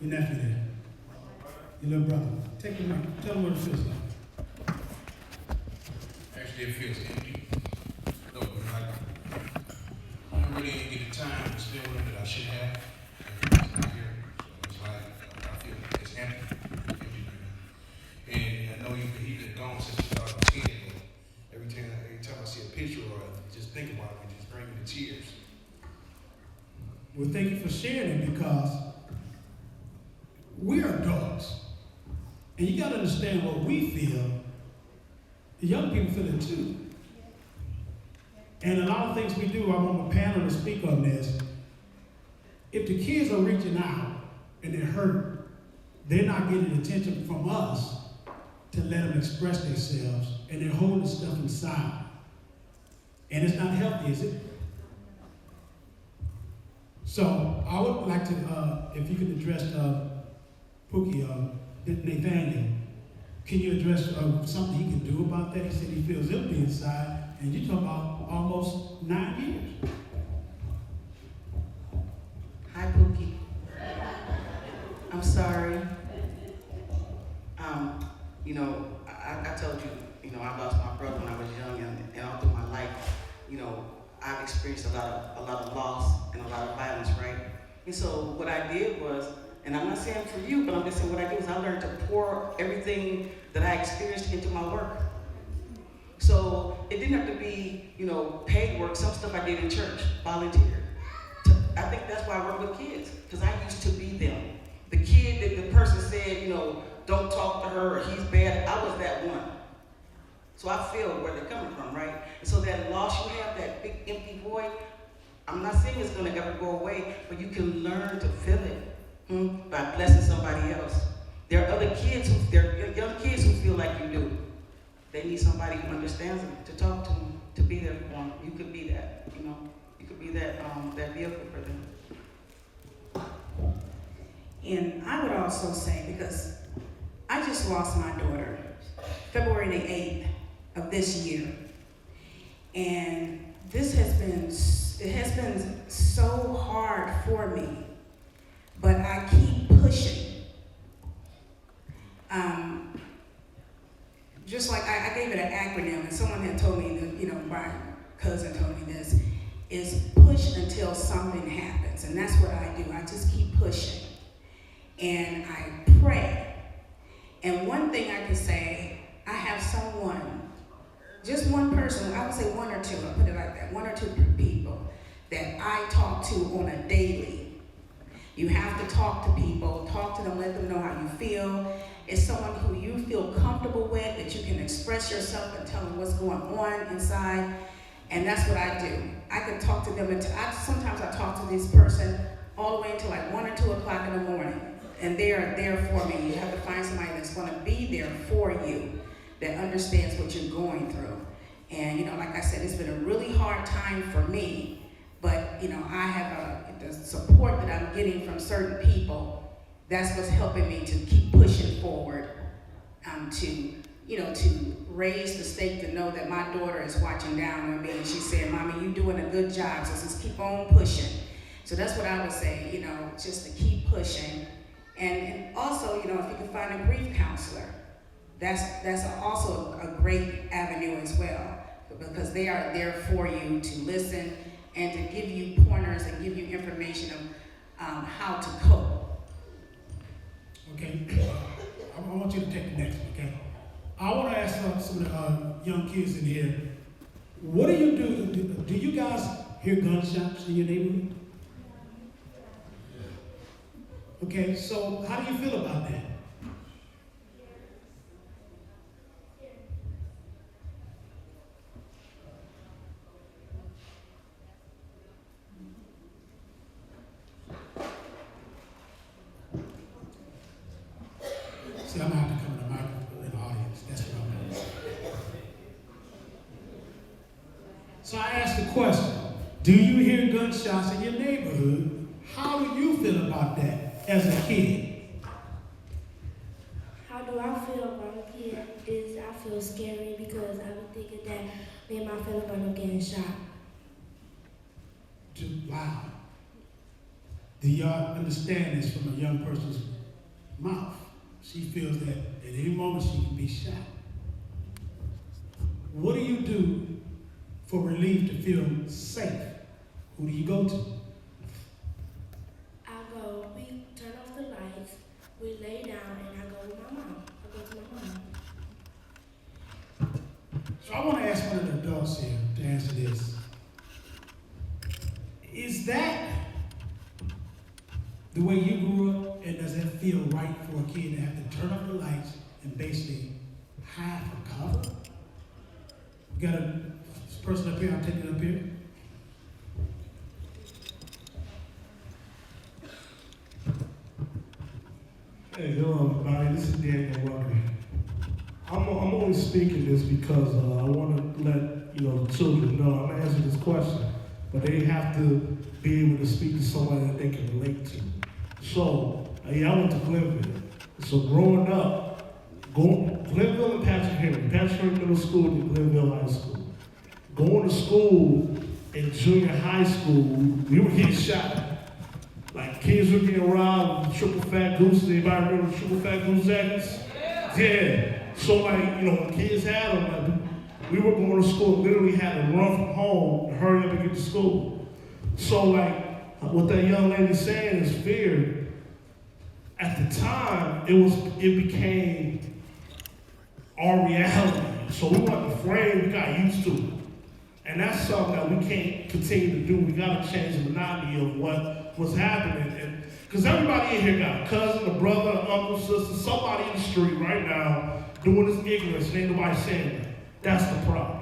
nephew there. Your little brother. Take the mic. Tell him what it feels like. Actually, it feels empty. No, but I really didn't get the time to spend with him that I should have. He's not here. So it's like, I feel it's empty. And I know he been gone since 2010, but every time I see a picture or just think about it, it just brings me to tears. Well, thank you for sharing it, because we're adults. And you got to understand what we feel. The young people feel it too. And a lot of things we do, I want my panel to speak on this. If the kids are reaching out and they're hurt, they're not getting attention from us to let them express themselves, and they're holding stuff inside. And it's not healthy, is it? So I would like to, if you could address Pookie, Nathaniel, can you address something he can do about that? He said he feels empty inside, and you're talking about almost 9 years. Hi, Pookie. I'm sorry. I told you, I lost my brother when I was young, and all through my life, I I've experienced a lot of loss and a lot of violence, right? And so what I did was, and I'm not saying for you, but I'm just saying what I did was I learned to pour everything that I experienced into my work. So it didn't have to be, you know, paid work. Some stuff I did in church, volunteer. I think that's why I work with kids, because I used to be them. The kid that the person said, you know, don't talk to her or he's bad, I was that one. So I feel where they're coming from, right? And so that loss you have, that big empty void, I'm not saying it's gonna ever go away, but you can learn to fill it by blessing somebody else. There are other kids, there are young kids who feel like you do. They need somebody who understands them, to talk to them, to be there for them. You could be that, you know. You could be that that vehicle for them. And I would also say, because I just lost my daughter February the 8th of this year. And this has been so hard for me, but I keep pushing. Just like I gave it an acronym, and someone had told me that, you know, my cousin told me this, is push until something happens. And that's what I do. I just keep pushing. And I pray. And one thing I can say, I have someone, just one person, I would say one or two, I'll put it like that, one or two people that I talk to on a daily. You have to talk to people, talk to them, let them know how you feel. It's someone who you feel comfortable with, that you can express yourself and tell them what's going on inside. And that's what I do. I can talk to them sometimes I talk to this person all the way until like 1 or 2 o'clock in the morning. And they're there for me. You have to find somebody that's gonna be there for you, that understands what you're going through. And you know, like I said, it's been a really hard time for me, but you know, I have the support that I'm getting from certain people. That's what's helping me to keep pushing forward, to raise the stake, to know that my daughter is watching down on me, and she's saying, "Mommy, you're doing a good job, so just keep on pushing." So that's what I would say, you know, just to keep pushing. And also, you know, if you can find a grief counselor, that's also a great avenue as well, because they are there for you to listen and to give you pointers and give you information of how to cope. Okay, I want you to take the next one, okay? I want to ask some of the young kids in here, what do you do? Do you guys hear gunshots in your neighborhood? Okay, so how do you feel about that? See, I'm gonna have to come to the microphone in the audience. That's what I'm gonna say. So I asked the question, do you hear gunshots in your neighborhood? How do you feel about that as a kid? How do I feel about a kid is I feel scary because I was thinking that me and my family were getting shot. Wow. Do y'all understand this from a young person's mouth? She feels that at any moment she can be shot. What do you do for relief to feel safe? Who do you go to? We turn off the lights, we lay down, and I go with my mom. I go to my mom. So I want to ask one of the adults here to answer this. Is that the way you grew up, and does it feel right for a kid to have to turn off the lights and basically hide for cover? We got a person up here, I'll take it up here. Hey, hello everybody, this is Daniel Walker. I'm only speaking this because I want to let the children know I'm gonna answer this question, but they have to be able to speak to somebody that they can relate to. So, I went to Glenville. So growing up, Glenville and Patrick Henry Middle School and Glenville High School. Going to school in junior high school, we were getting shot. Like kids were getting robbed with triple fat goose. Anybody remember triple fat goose jackets? Yeah. So when kids had them, we were going to school, literally had to run from home to hurry up and get to school. So like what that young lady saying is fear. At the time, it became our reality. So we weren't afraid, we got used to it. And that's something that we can't continue to do. We gotta change the monotony of what's happening. Because everybody in here got a cousin, a brother, an uncle, sister, somebody in the street right now doing this ignorance and ain't nobody saying that. That's the problem.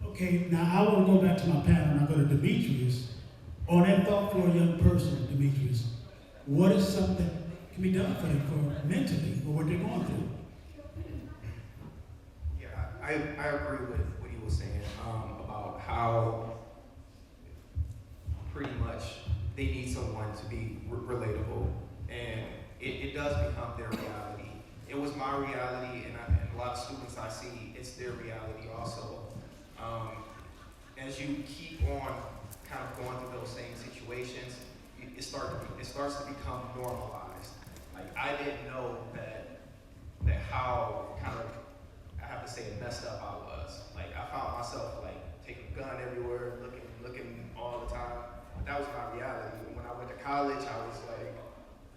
Okay, now I want to go back to my panel and I go to Demetrius. On that thought for a young person, Demetrius, what is something that can be done for them for mentally or what they're going through? Yeah, I agree with what he was saying about how pretty much they need someone to be relatable, and it does become their reality. It was my reality, and a lot of students I see, it's their reality also. As you keep on kind of going through those same situations, it starts to become normalized. Like, I didn't know that how kind of, I have to say, messed up I was. Like, I found myself like taking a gun everywhere, looking all the time. That was my reality. When I went to college, I was like,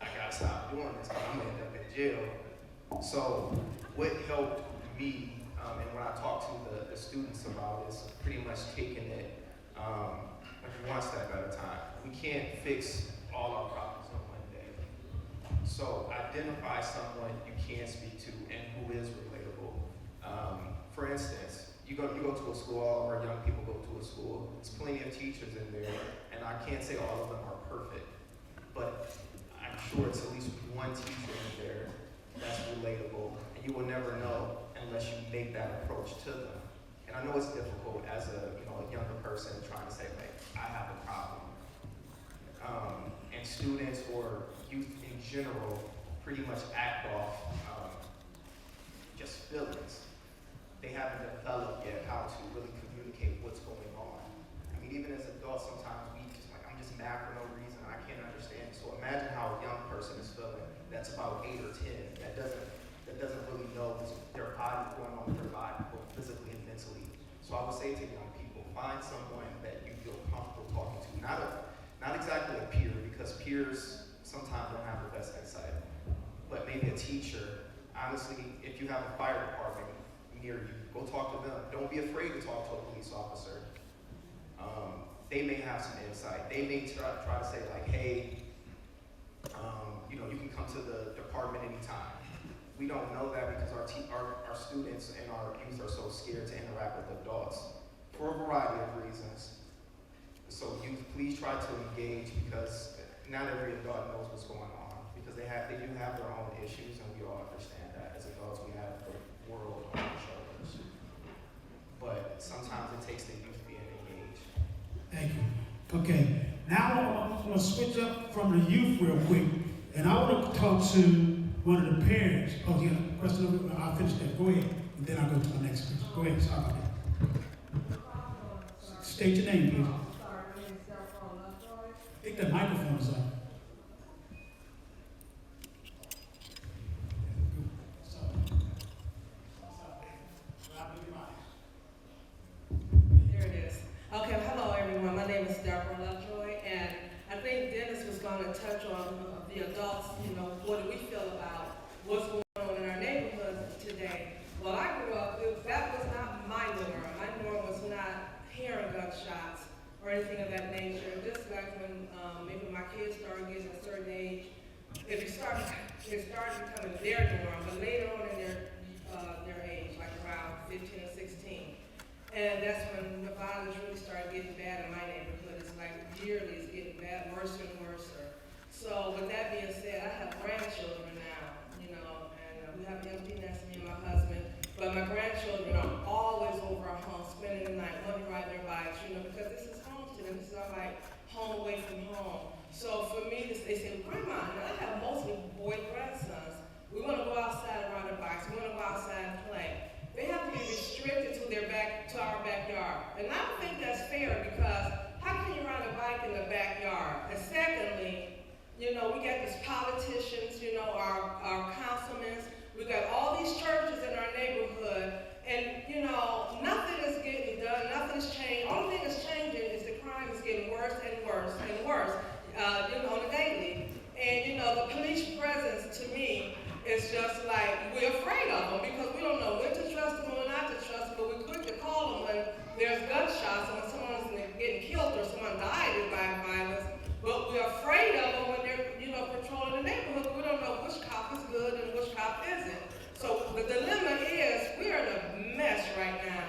I gotta stop doing this because I'm gonna end up in jail. So what helped me, and when I talk to the students about, is pretty much taking it one step at a time. We can't fix all our problems in one day. So identify someone you can speak to and who is relatable. For instance, you go to a school, all of our young people go to a school, there's plenty of teachers in there, and I can't say all of them are perfect, but I'm sure it's at least one teacher in there that's relatable, and you will never know unless you make that approach to them. And I know it's difficult as a younger person trying to say, like, I have a problem. And students or youth in general pretty much act off just feelings. They haven't developed yet how to really communicate what's going on. I mean, even as adults, sometimes we just like, I'm just mad for no reason, I can't understand. So imagine how a young person is feeling that's about 8 or 10, that doesn't really know their body going on with their body, both physically and mentally. So I would say to young people, find someone that you feel comfortable talking to. Not exactly a peer, because peers sometimes don't have the best insight, but maybe a teacher. Honestly, if you have a fire department near you, go talk to them. Don't be afraid to talk to a police officer. They may have some insight. They may try to say like, hey, you can come to the department anytime. We don't know that because our students and our youth are so scared to interact with adults for a variety of reasons. So youth, please try to engage, because not every adult knows what's going on, because they do have their own issues, and we all understand that. As adults, we have the world on our shoulders. But sometimes it takes the youth being engaged. Thank you. Okay, now I'm going to switch up from the youth real quick, and I want to talk to one of the parents. Oh, yeah, question, I'll finish that. Go ahead, and then I'll go to my next question. Go ahead, sorry about that. State your name, please. I think the microphone is on. There it is. Okay, hello everyone. My name is Deborah Lovejoy, and I think Dennis was going to touch on the adults, what do we feel about what's going on in our neighborhood today. Well, I grew up, that was not my norm. My norm was not hearing gunshots or anything of that nature. Just like when maybe my kids started getting a certain age, it started becoming their norm, but later on in their age, like around 15 or 16. And that's when the violence really started getting bad in my neighborhood. It's like yearly, it's getting bad, worse and worse. So with that being said, I have grandchildren now, and we have an empty nest, me and my husband. But my grandchildren are always over our home, spending the night, wanting to ride their bikes, because this is home to them. This is our home away from home. So for me, they say, Grandma, and I have mostly boy grandsons. We want to go outside and ride our bikes. We want to go outside and play. They have to be restricted to our backyard. And I don't think that's fair, because how can you ride a bike in the backyard? And secondly, we got these politicians, our councilmen. We got all these churches in our neighborhood And, nothing is getting done, nothing is changed. Only thing that's changing is the crime is getting worse and worse and worse, on a daily. And, the police presence to me is just like, we're afraid of them because we don't know when to trust them or not to trust them, but we're quick to call them when there's gunshots and when someone's getting killed or someone died by violence. But we're afraid of them when they're, patrolling the neighborhood, but we don't know which cop is good and which cop isn't. So the dilemma is we're in a mess right now.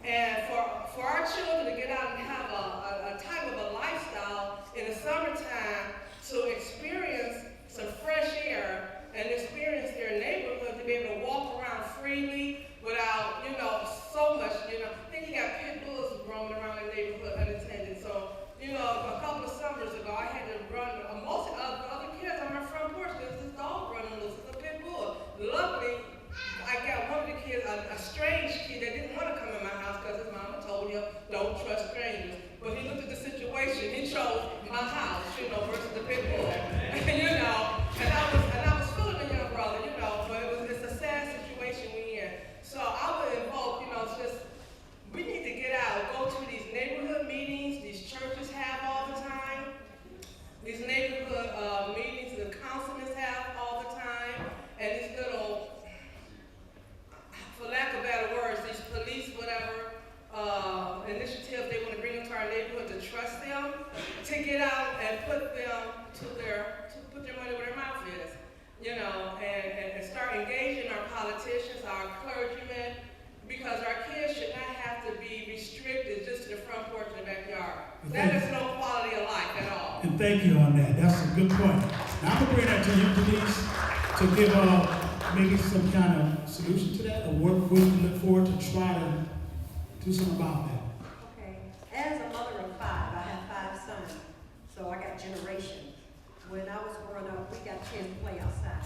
And for our children to get out and have a type of a lifestyle in the summertime to experience some fresh air and experience their neighborhood, to be able to walk around freely without, so much, I think you got pit bulls roaming around the neighborhood unattended. So, a couple of summers ago, I had to run, most of the other kids on my front porch, there's this dog running loose, it's a pit bull. Luckily, I got one of the kids, a strange kid that didn't want to come in my house because his mama told him, don't trust strangers. But he looked at the situation, he chose my house, versus the pit bull. And I was feeling a young brother, but it's a sad situation we're in. So I would invoke, we need to get out, go to these neighborhood meetings, these churches have all the time, these neighborhood meetings the councilmen have all the time, and these little, for lack of better words, these police, whatever, initiatives they want to bring into our neighborhood to trust them, to get out and put them to put their money where their mouth is, and start engaging our politicians, our clergymen, because our kids should not have to be restricted just to the front porch and the backyard. That is no quality of life at all. And thank you on that. That's a good point. Now I'm gonna bring that to you, Denise, to give maybe some kind of solution to that, or what we can look forward to try to do something about that. Okay. As a mother of 5, I have 5 sons, so I got generations. When I was growing up, we got a chance to play outside.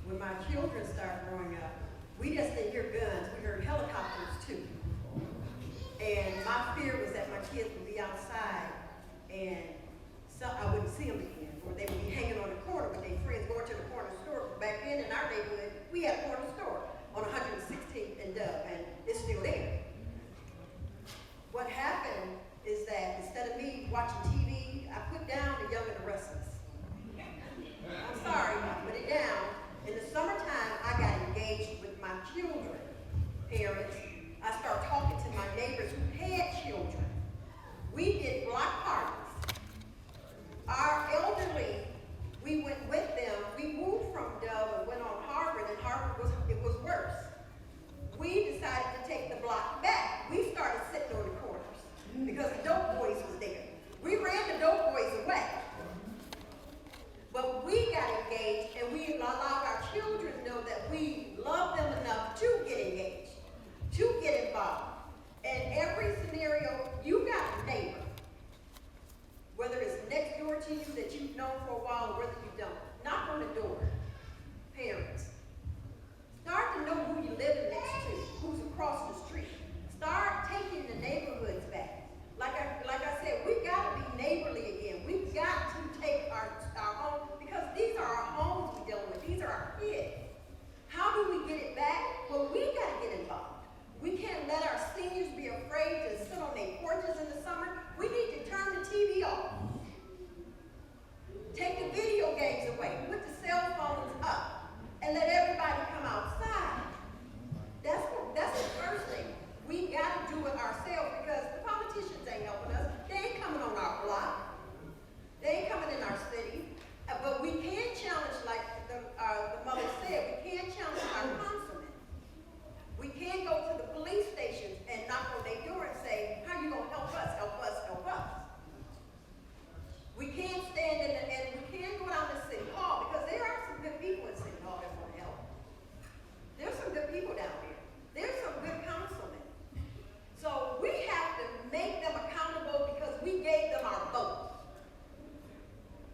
When my children started growing up, we just didn't hear guns, we heard helicopters too. And my fear was that my kids would be outside and I wouldn't see them again, or they would be hanging on the corner with their friends, going to the corner store. Back then in our neighborhood, we had a corner store on 116th and Dove, and it's still there. What happened is that instead of me watching TV, I put down The Young and the Restless. I'm sorry, I put it down. In the summertime, I got engaged with my children, parents. I started talking to my neighbors who had children. We did block parties. Our elderly, we went with them. We moved from Dove and went on Harvard, and Harvard was worse. We decided to take the block back. We started sitting on the corners because the dope boys was there. We ran the dope boys away. But we got engaged, and we allowed our children to know that we love them enough to get engaged, to get involved. And every scenario, you got a neighbor, whether it's next door to you that you've known for a while or whether you don't. Knock on the door, parents. Start to know who you're living next to, who's across the street. Start taking the neighborhoods back. Like I said, we got to be neighborly again. We've got to take our home, because these are our homes we're dealing with. These are our kids. How do we get it back? Well, we got to get involved. We can't let our seniors be afraid to sit on their porches in the summer. We need to turn the TV off. Take the video games away. Put the cell phones up and let everybody come outside. That's the first thing. We got to do it ourselves, because the politicians ain't helping us. They ain't coming on our block. They ain't coming in our city. But we can challenge, like the mother said, we can challenge our councilmen. We can go to the police stations and knock on their door and say, how you going to help us, help us, help us? We can stand in and we can go down to City Hall, because there are some good people in City Hall that want to help. There's some good people down there. There's some good councilmen. So we have to make them accountable, because we gave them our vote.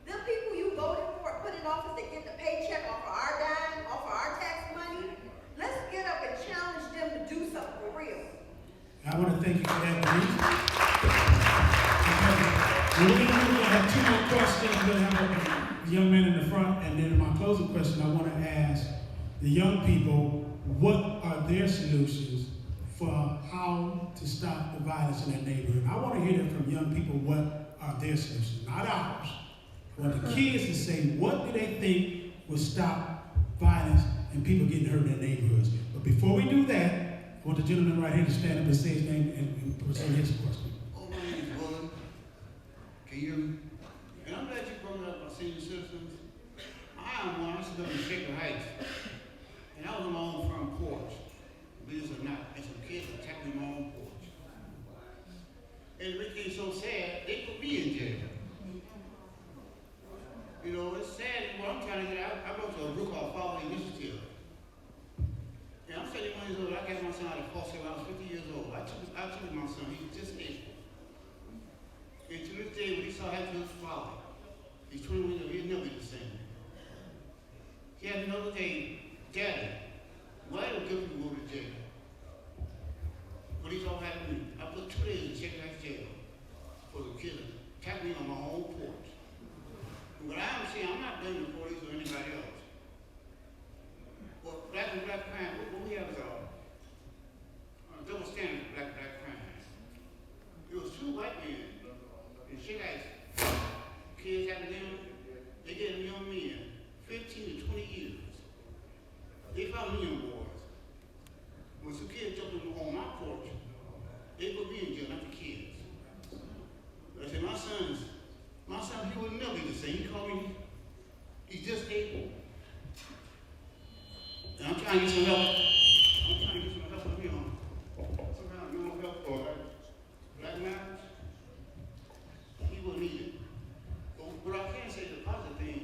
The people you voted for, put in office, they get the paycheck off of our dime, off of our tax money. Let's get up and challenge them to do something for real. I want to thank you for that, Denise. We're going to have 2 more questions. We're going to have the young man in the front, and then in my closing question, I want to ask the young people, what are their solutions for how to stop the violence in that neighborhood. I want to hear that from young people, what are their solutions, not ours. I want the kids to say, what do they think will stop violence and people getting hurt in their neighborhoods? But before we do that, I want the gentleman right here to stand up and say his name and present his question. Oh, my name is Willem. Can you? And I'm glad you brought up our senior citizens. I am one. I used to live in Shaker Heights. And I was on my own front porch. Believe it or not, and some kids attacked me on my own porch. And it makes me so sad, they put me in jail. You know, it's sad. What I'm trying to get out, I go to a group called Father Initiative. And I'm 71 years old. I got my son out of foster when I was 50 years old. I took my son. He was just 8. And to this day, when he saw happened to his father, he's 21 years old. He'll never be the same. He had another day, Daddy, why do good people go to jail? When these all happened to me, I put 2 days in Shaker Heights jail for the killer. Attacked me on my own porch. And what I'm saying, I'm not blaming the police or anybody else. Well, black and black crime, what we have is a double standard for black crime. It was 2 white men in Shaker Heights. Kids having them, they get young men 15 to 20 years. They found me young boys. When some kids jumped on my porch, they put me in jail, not the kids. But I said, my son, he will never be the same. He called me, he's just 8. And I'm trying to get some help. I'm trying to get some help with him. Somehow you want help for black matters? He will need it. But what I can say is the positive thing,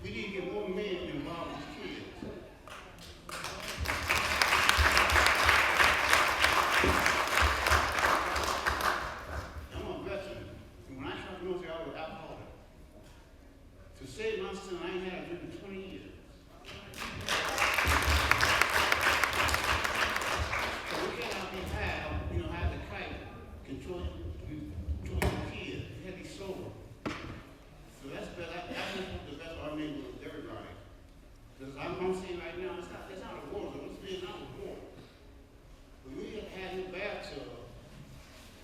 we need to get more men involved with kids. I'm a veteran, and when I started military, I was alcoholic. To save my son, I ain't had a drink in 20 years. So we cannot be have the kite, control your kids, you have to be sober. So that's better. I just hope the best our neighborhood with everybody. Because I'm saying right now, it's not a war zone, it's Vietnam war. When we had no bathtub,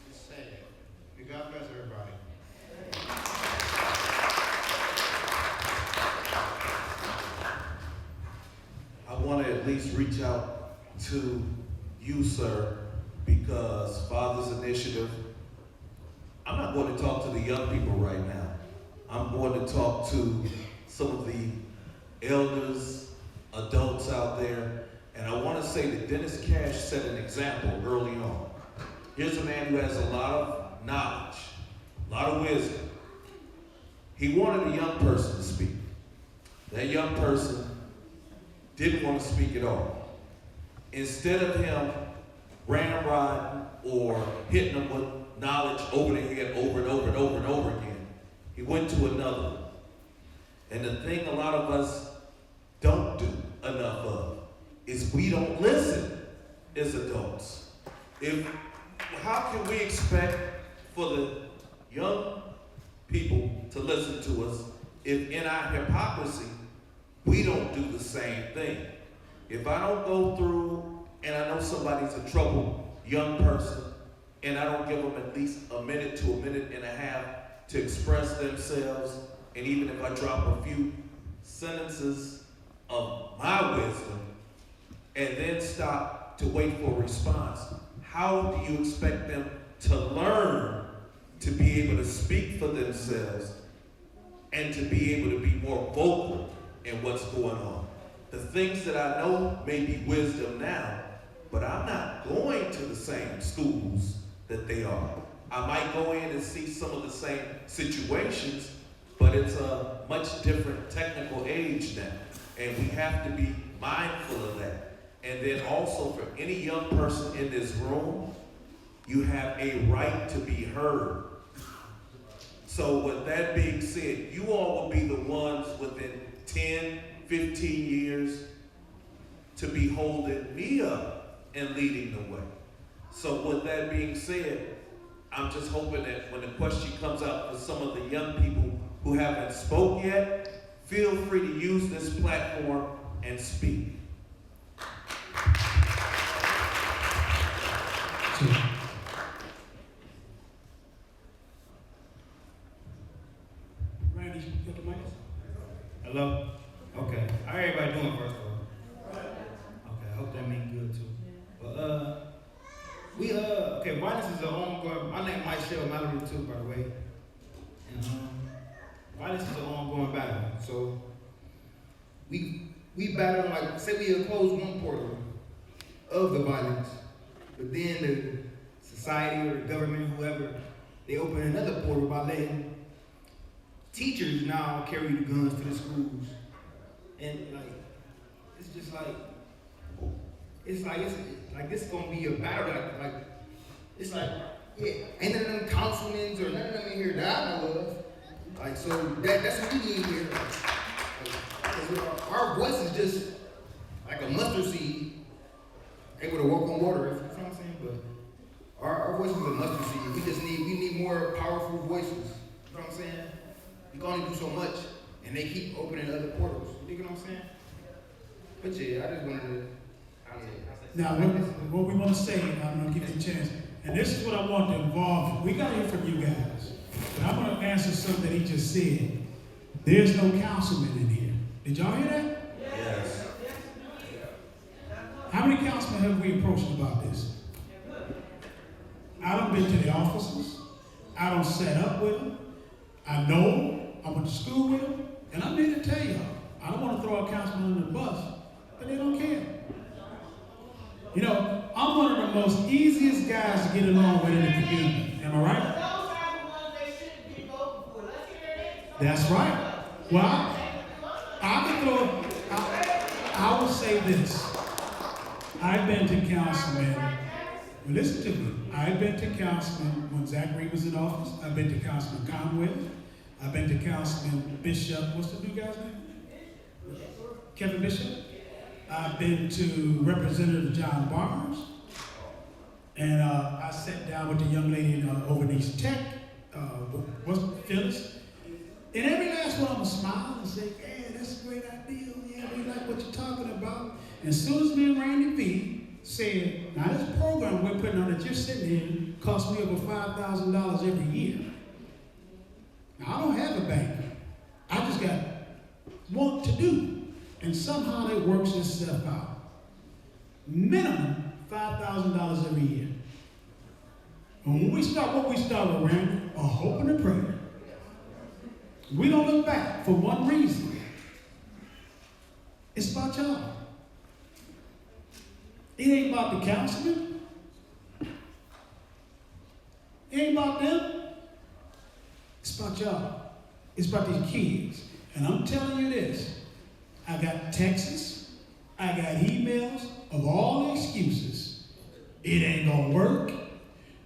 it's sad. And God bless everybody. I want to at least reach out to you, sir, because Father's Initiative, I'm not going to talk to the young people right now. I'm going to talk to some of the elders, adults out there, and I want to say that Dennis Cash set an example early on. Here's a man who has a lot of knowledge, a lot of wisdom. He wanted a young person to speak. That young person didn't want to speak at all. Instead of him ramrodding or hitting them with knowledge over the head over and over and over and over again, he went to another one. And the thing a lot of us don't do enough of is we don't listen as adults. How can we expect for the young people to listen to us if in our hypocrisy we don't do the same thing? If I don't go through and I know somebody's a troubled young person and I don't give them at least a minute to a minute and a half to express themselves, and even if I drop a few sentences of my wisdom and then stop to wait for a response, how do you expect them to learn to be able to speak for themselves and to be able to be more vocal in what's going on? The things that I know may be wisdom now, but I'm not going to the same schools that they are. I might go in and see some of the same situations, but it's a much different technical age now. And we have to be mindful of that. And then also for any young person in this room, you have a right to be heard. So with that being said, you all will be the ones within 10, 15 years to be holding me up and leading the way. So with that being said, I'm just hoping that when the question comes out for some of the young people who haven't spoke yet, feel free to use this platform and speak. Hello? Okay. How everybody doing, first of all? Okay, I hope that means good too. But okay, violence is an ongoing, my name Mike Shell Mallory too, by the way. And violence is an ongoing battle. So we battle, like, say we close one portal of the violence, but then the society or the government, whoever, they open another portal by letting teachers now carry the guns to the schools. And like, it's just like, it's like this is gonna be a battle. Like it's like, yeah, ain't none of them councilmen or none of them in here that I know of. Like, so that's what we need here. Like, our voice is just like a mustard seed, able to walk on water. You know what I'm saying? But our voice is a mustard seed. We need more powerful voices. You know what I'm saying? We can only do so much, and they keep opening other portals. You know what I'm saying? But yeah, I just wanted to. Now, what we want to say, I'm going to give you a chance, and this is what I want to involve. We got to hear from you guys. But I'm going to answer something that he just said. There's no councilman in here. Did y'all hear that? Yes. How many councilmen have we approached about this? I done been to the offices. I done sat up with them. I know them. I went to school with them. And I'm here to tell y'all, I don't want to throw a councilman under the bus, but they don't care. You know, I'm one of the most easiest guys to get along with in the community. Am I right? That's right. Well, I will say this. I've been to councilmen. Well, listen to me. I've been to councilmen when Zach Reed was in office. I've been to Councilman Conway. I've been to Councilman Bishop. What's the new guy's name? Kevin Bishop. I've been to Representative John Barnes. And I sat down with the young lady in Overnice Tech, Phyllis. And every last one of them smiled and said, yeah, that's a great idea. Yeah, we like what you're talking about. And as soon as me and Randy V said, now this program we're putting on that you're sitting here costs me over $5,000 every year. Now, I don't have a bank. I just got what to do. And somehow it works itself out. Minimum $5,000 every year. And when we start what we start with, Randy, a hope and a prayer. We don't look back for one reason. It's about y'all. It ain't about the councilman. It ain't about them. It's about y'all. It's about these kids. And I'm telling you this. I got texts. I got emails of all the excuses. It ain't gonna work.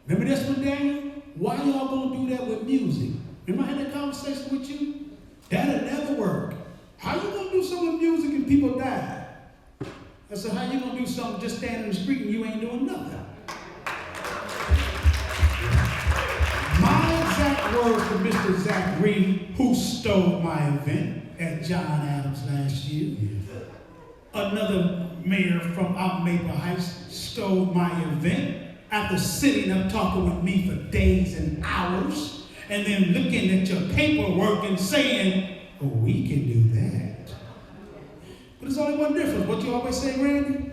Remember this one, Daniel? Why y'all gonna do that with music? Remember I had that conversation with you? That'll never work. How you gonna do something with music and people die? I said, how you gonna do something just standing in the street and you ain't doing nothing? My exact words to Mr. Zach Reed, who stole my event at John Adams last year. Another mayor from out Maple Heights stole my event after sitting up talking with me for days and hours and then looking at your paperwork and saying, oh, we can do that. But there's only one difference. What you always say, Randy?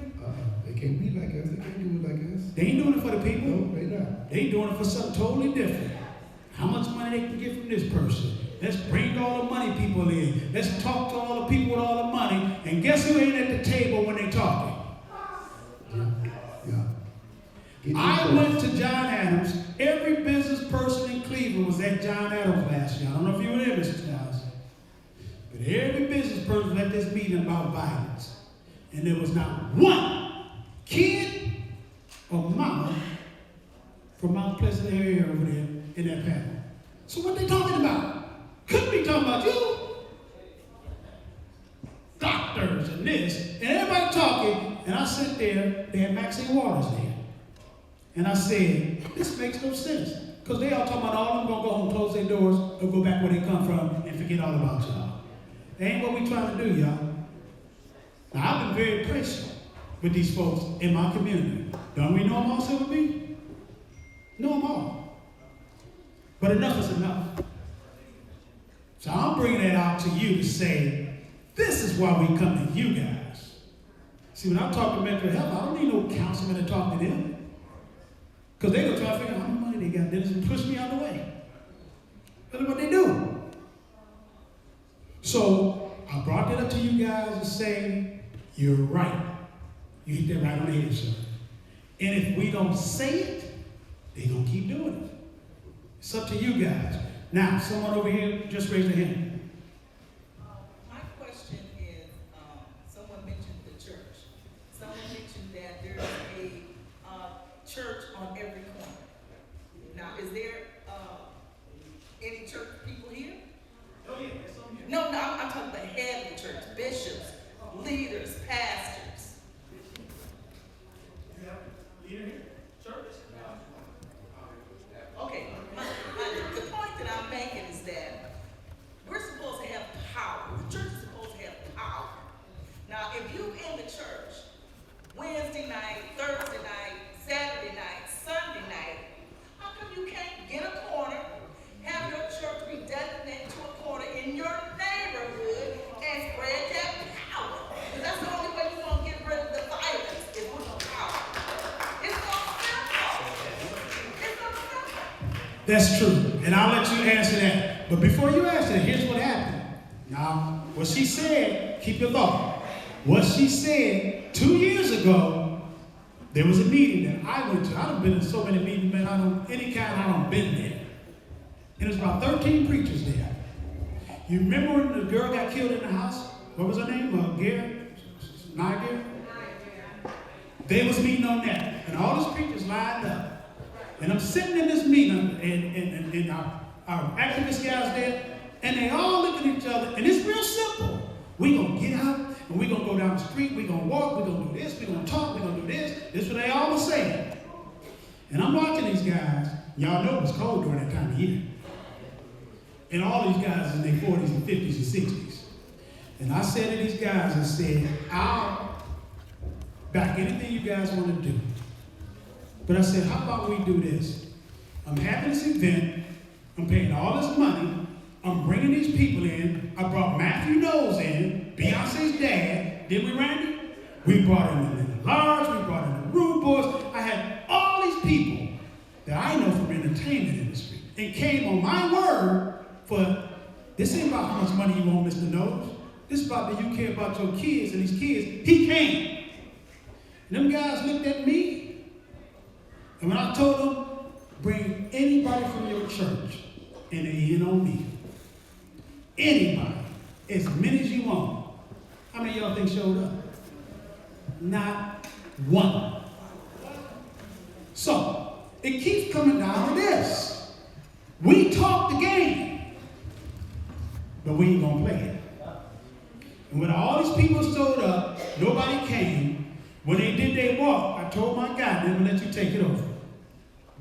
They can't be like us. They can't do it like us. They ain't doing it for the people. No, they not. They doing it for something totally different. How much money they can get from this person? Let's bring all the money people in. Let's talk to all the people with all the money. And guess who ain't at the table when they talking? Yeah. I went to John Adams. Every business person in Cleveland was at John Adams last year. I don't know if you were there, Mr. Charles. But every business person was at this meeting about violence. And there was not one kid or mama from Mount Pleasant area over there in that panel. So what they talking about? Couldn't be talking about you. Doctors and this. And everybody talking. And I sit there. They had Maxine Waters there. And I said, this makes no sense. Because they all talking about all of them going to go home, close their doors, or go back where they come from and forget all about y'all. That ain't what we trying to do, y'all. Now, I've been very patient with these folks in my community. Don't we know them all, Silver B? Know them all. But enough is enough. So I'm bringing that out to you to say, This is why we come to you guys. See, when I talk to mental health, I don't need no counselor to talk to them. Because they're going to try to figure out how much money they got. Dennis and push me out of the way. That's what they do. So I brought that up to you guys to say, you're right. You hit that right on the head, sir. And if we don't say it, they're going to keep doing it. It's up to you guys. Now, someone over here, just raise their hand. My question is, someone mentioned the church. Someone mentioned that there's a church on every corner. Now, is there any church people here? Oh, yeah, that's on here. No, I'm talking about the head of the church, bishops, leaders, pastors. You have a leader here? Church? Okay, the point that I'm making is that we're supposed to have power. The church is supposed to have power. Now, if you in the church, Wednesday night, Thursday night, Saturday night, Sunday night, how come you can't get a corner, have your church be designated to a corner in your neighborhood and spread that power? Because that's the only way you're going to get rid of the violence is with the power. It's so simple. It's so simple. That's true. And I'll let you answer that. But before you answer that, here's what happened. Now, what she said, keep your thought. What she said 2 years ago, there was a meeting that I went to. I've been in so many meetings, man, any kind, I don't been there. And there's about 13 preachers there. You remember when the girl got killed in the house? What was her name? Niger? They was meeting on that. And all these preachers lined up. And I'm sitting in this meeting, and our activist guys there, and they all look at each other, and it's real simple. We're going to get out, and we're going to go down the street, we're going to walk, we're going to do this, we're going to talk, we're going to do this. This is what they all were saying. And I'm watching these guys. Y'all know it was cold during that time of year. And all these guys in their 40s and 50s and 60s. And I said to these guys, I said, I'll back anything you guys want to do. But I said, how about we do this? I'm having this event. I'm paying all this money. I'm bringing these people in. I brought Matthew Knowles in, Beyonce's dad. Did we, Randy? We brought in the Large. We brought in the Rude Boys. I had all these people that I know from the entertainment industry and came on my word for, this ain't about how much money you want, Mr. Knowles. This is about that you care about your kids and these kids. He came. And them guys looked at me. And when I told them, bring anybody from your church, and they in on me. Anybody, as many as you want. How many of y'all think showed up? Not one. So, it keeps coming down to this. We talk the game, but we ain't gonna play it. And when all these people showed up, nobody came. When they did their walk, I told my guy, they're gonna let you take it over.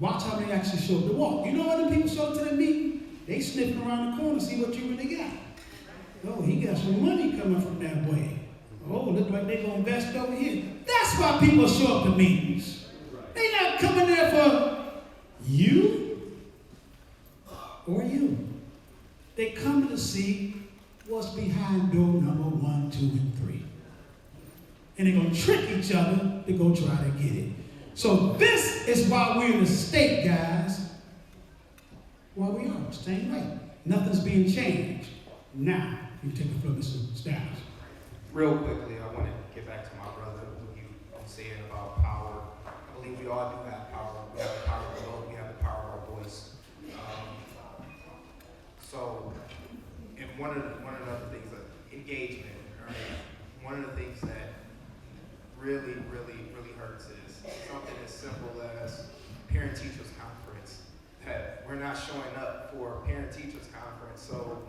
Watch how many actually showed up to walk. You know what the people showed up to that meeting? They sniffing around the corner to see what you really got. Oh, he got some money coming from that way. Oh, look like they're going to invest over here. That's why people show up to meetings. They're not coming there for you or you. They come to see what's behind door number 1, 2, and 3. And they're going to trick each other to go try to get it. So this is why we're in the state, guys. Why we are, staying right. Nothing's being changed. Now, you take the floor, Mr. Stiles. Real quickly, I want to get back to my brother, what you said about power. I believe we all do have power. We have the power of vote. We have the power of our voice. So, and one of the other things, engagement. Right? One of the things that really hurts is something as simple as parent-teachers conference. That we're not showing up for parent-teachers conference, so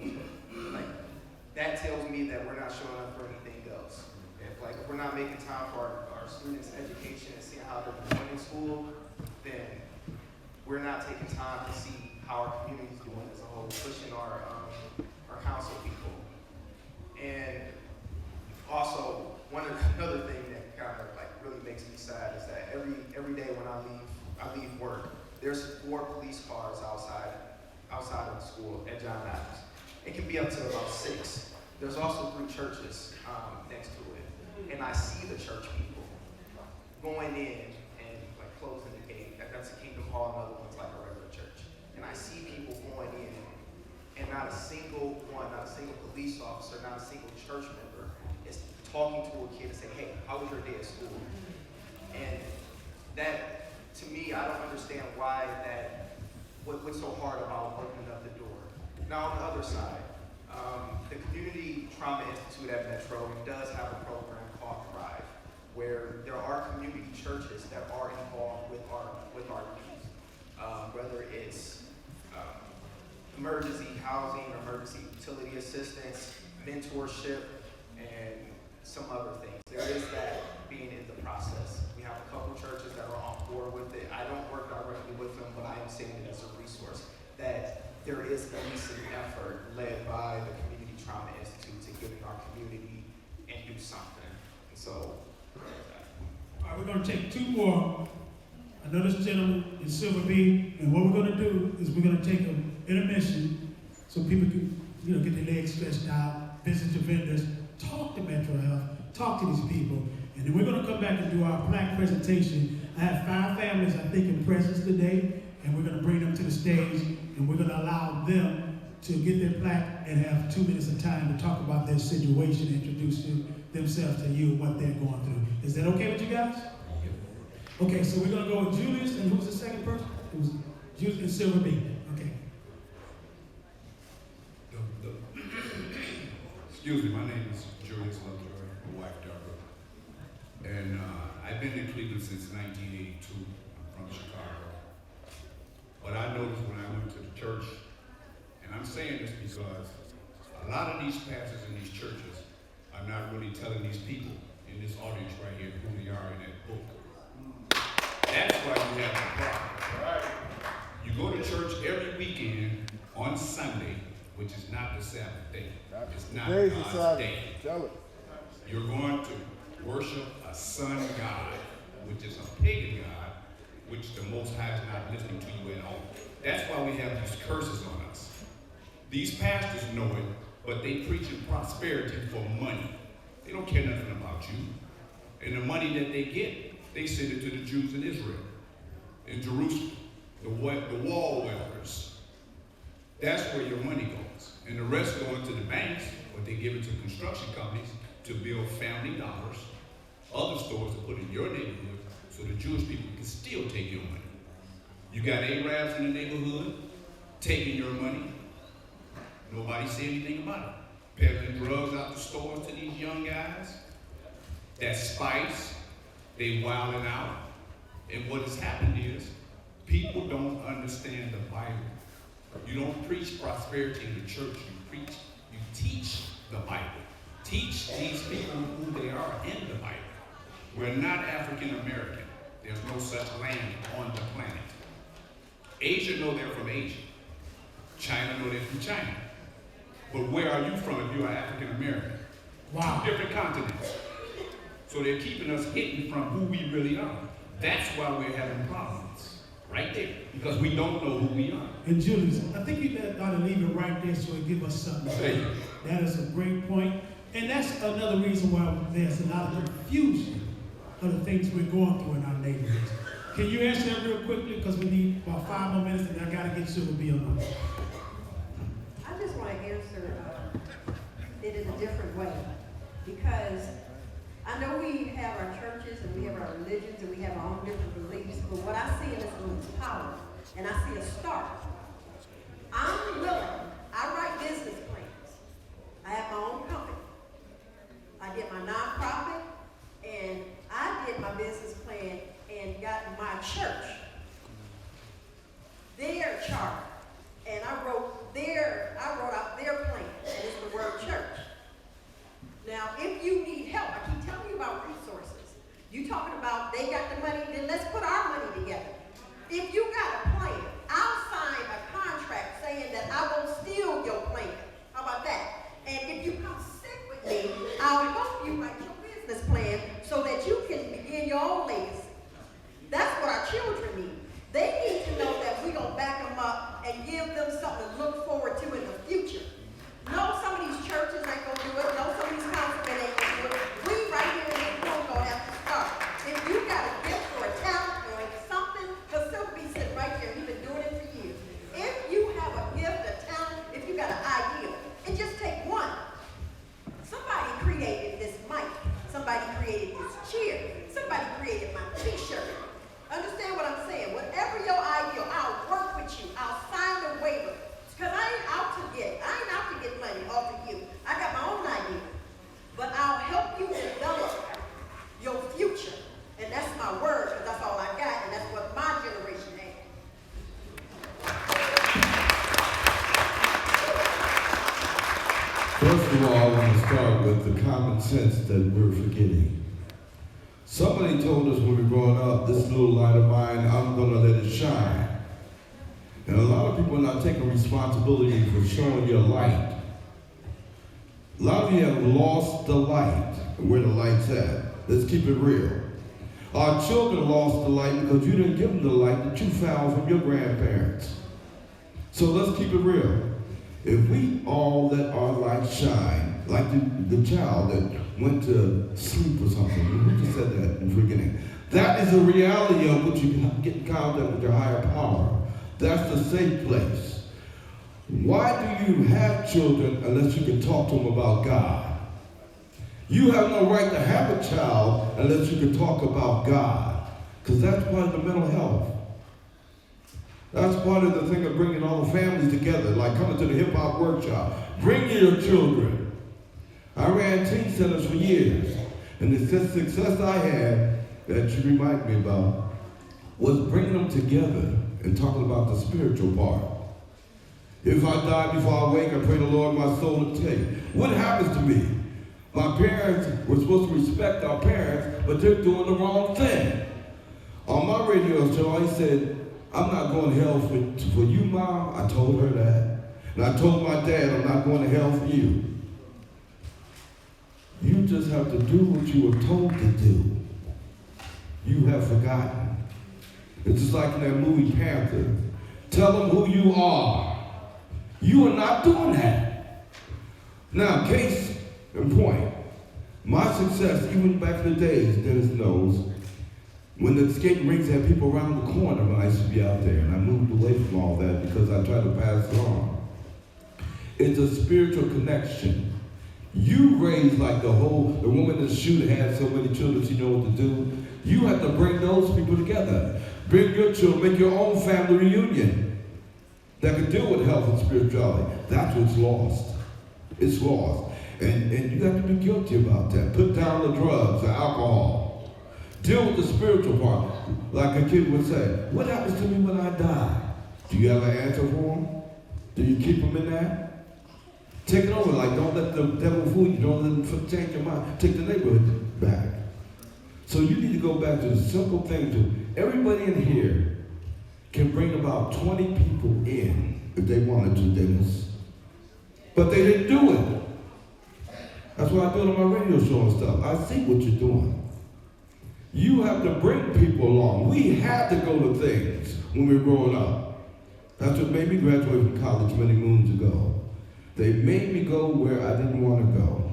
like that tells me that we're not showing up for anything else. If we're not making time for our students' education and seeing how they're doing in school, then we're not taking time to see how our community is doing as a whole, pushing our council people. And also, another thing that kind of really makes me sad is that every day when I leave work, there's 4 police cars outside of the school at John Adams. It can be up to about 6. there's also 3 churches next to it. And I see the church people going in and like closing the gate. That's a Kingdom Hall, another one's like a regular church. And I see people going in and not a single one, not a single police officer, not a single church member is talking to a kid and saying, hey, how was your day at school? And that, to me, I don't understand why what's so hard about opening up the door. Now on the other side, the Community Trauma Institute at Metro does have a program called Thrive, where there are community churches that are involved with our youth, whether it's emergency housing, emergency utility assistance, mentorship, and some other things. There is that being in the process. We have a couple churches that are on board with it. I don't work directly with them, but I am seeing it as a resource that there is at least an effort led by the Community Trauma Institute to get in our community and do something. And so, all right, we're going to take 2 more. I know this gentleman is Silver B, and what we're going to do is we're going to take an intermission so people can, get their legs stretched out, visit the vendors, talk to Metro Health, talk to these people, and then we're going to come back and do our plaque presentation. I have 5 families, I think, in presence today, and we're going to bring them to the stage, and we're going to allow them to get their plaque and have 2 minutes of time to talk about their situation, introduce themselves to you and what they're going through. Is that okay with you guys? Okay, so we're going to go with Julius, and who's the second person? It was Julius and Silver B. Okay. Excuse me, my name is Julius Lovejoy, my wife Deborah. And I've been in Cleveland since 1982. I'm from Chicago. But I noticed when I went to the church, and I'm saying this because a lot of these pastors in these churches are not really telling these people in this audience right here who they are in that book. That's why you have the problem. Right. You go to church every weekend on Sunday, which is not the Sabbath day. It's not God's day. You're going to worship a sun god, which is a pagan god, which the Most High is not listening to you at all. That's why we have these curses on us. These pastors know it, but they preaching prosperity for money. They don't care nothing about you. And the money that they get, they send it to the Jews in Israel, in Jerusalem, the wall wearers. That's where your money goes. And the rest go into the banks, or they give it to construction companies to build family dollars, other stores to put in your neighborhood, so the Jewish people can still take your money. You got Arabs in the neighborhood taking your money. Nobody said anything about it. Peddling drugs out the stores to these young guys. That's spice. They wilding out. And what has happened is people don't understand the Bible. You don't preach prosperity in the church. You teach the Bible. Teach these people who they are in the Bible. We're not African American. There's no such land on the planet. Asia know they're from Asia. China know they're from China. But where are you from if you are African American? Wow. 2 different continents. So they're keeping us hidden from who we really are. That's why we're having problems. Right there. Because we don't know who we are. And Julius, I think you ought to leave it right there so it give us something to say. That is a great point. And that's another reason why there's a lot of confusion of the things we're going through in our neighborhoods. Can you answer that real quickly? Because we need about 5 more minutes and I got to get Silver B on. I just want to answer it in a different way. Because I know we have our churches and we have our religions and we have our own different beliefs, but what I see in this room is power. And I see a start. I'm willing. I write business plans. I have my own company. I did my nonprofit, and I did my business plan and got my church their charter. And I wrote out their plan, and it's the word church. Now, if you need help, I keep telling you about resources. You talking about they got the money, then let's put our money together. If you got a plan, I'll sign a contract saying that I won't steal your plan. How about that? And if you come sit with me, I'll help you write your business plan so that you can begin your own legacy. That's what our children need. They need to know that we're going to back them up and give them something to look forward to in the future. No, some of these churches ain't going to do First of all, I want to start with the common sense that we're forgetting. Somebody told us when we were growing up, this little light of mine, I'm going to let it shine. And a lot of people are not taking responsibility for showing your light. A lot of you have lost the light, where the light's at. Let's keep it real. Our children lost the light because you didn't give them the light that you found from your grandparents. So let's keep it real. If we all let our light shine, like the child that went to sleep or something, we just said that in the beginning. That is a reality of which you can get in contact with your higher power. That's the safe place. Why do you have children unless you can talk to them about God? You have no right to have a child unless you can talk about God, because that's part of the mental health. That's part of the thing of bringing all the families together, like coming to the hip-hop workshop. Bring your children. I ran teen centers for years, and the success I had that you remind me about was bringing them together and talking about the spiritual part. If I die before I wake, I pray the Lord my soul to take. What happens to me? My parents were supposed to respect our parents, but they're doing the wrong thing. On my radio show, I said, I'm not going to hell for you, Mom. I told her that. And I told my dad, I'm not going to hell for you. You just have to do what you were told to do. You have forgotten. It's just like in that movie Panther. Tell them who you are. You are not doing that. Now, case in point, my success, even back in the days, Dennis knows, when the skating rinks had people around the corner when I used to be out there, and I moved away from all that because I tried to pass it on. It's a spiritual connection. You raised like the woman in the shoe that had so many children she know what to do. You have to bring those people together. Bring your children, make your own family reunion that can deal with health and spirituality. That's what's lost. It's lost. And you have to be guilty about that. Put down the drugs, the alcohol. Deal with the spiritual part. Like a kid would say, what happens to me when I die? Do you have an answer for them? Do you keep them in there? Take it over, like don't let the devil fool you, don't let them change your mind. Take the neighborhood back. So you need to go back to the simple things. Everybody in here can bring about 20 people in if they wanted to, Dennis. But they didn't do it. That's why I do it on my radio show and stuff. I see what you're doing. You have to bring people along. We had to go to things when we were growing up. That's what made me graduate from college many moons ago. They made me go where I didn't want to go.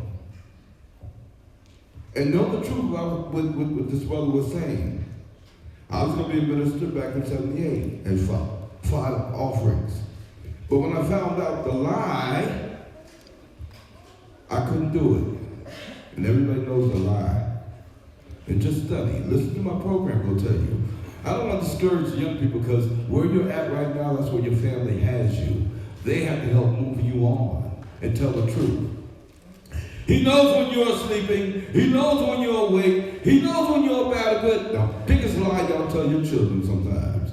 And know the truth about what this brother was saying. I was going to be a minister back in 78 and filed offerings. But when I found out the lie, I couldn't do it. And everybody knows the lie. And just study. Listen to my program, will tell you. I don't want to discourage young people because where you're at right now, that's where your family has you. They have to help move you on and tell the truth. He knows when you're sleeping. He knows when you're awake. He knows when you're bad or good. The biggest lie y'all tell your children sometimes.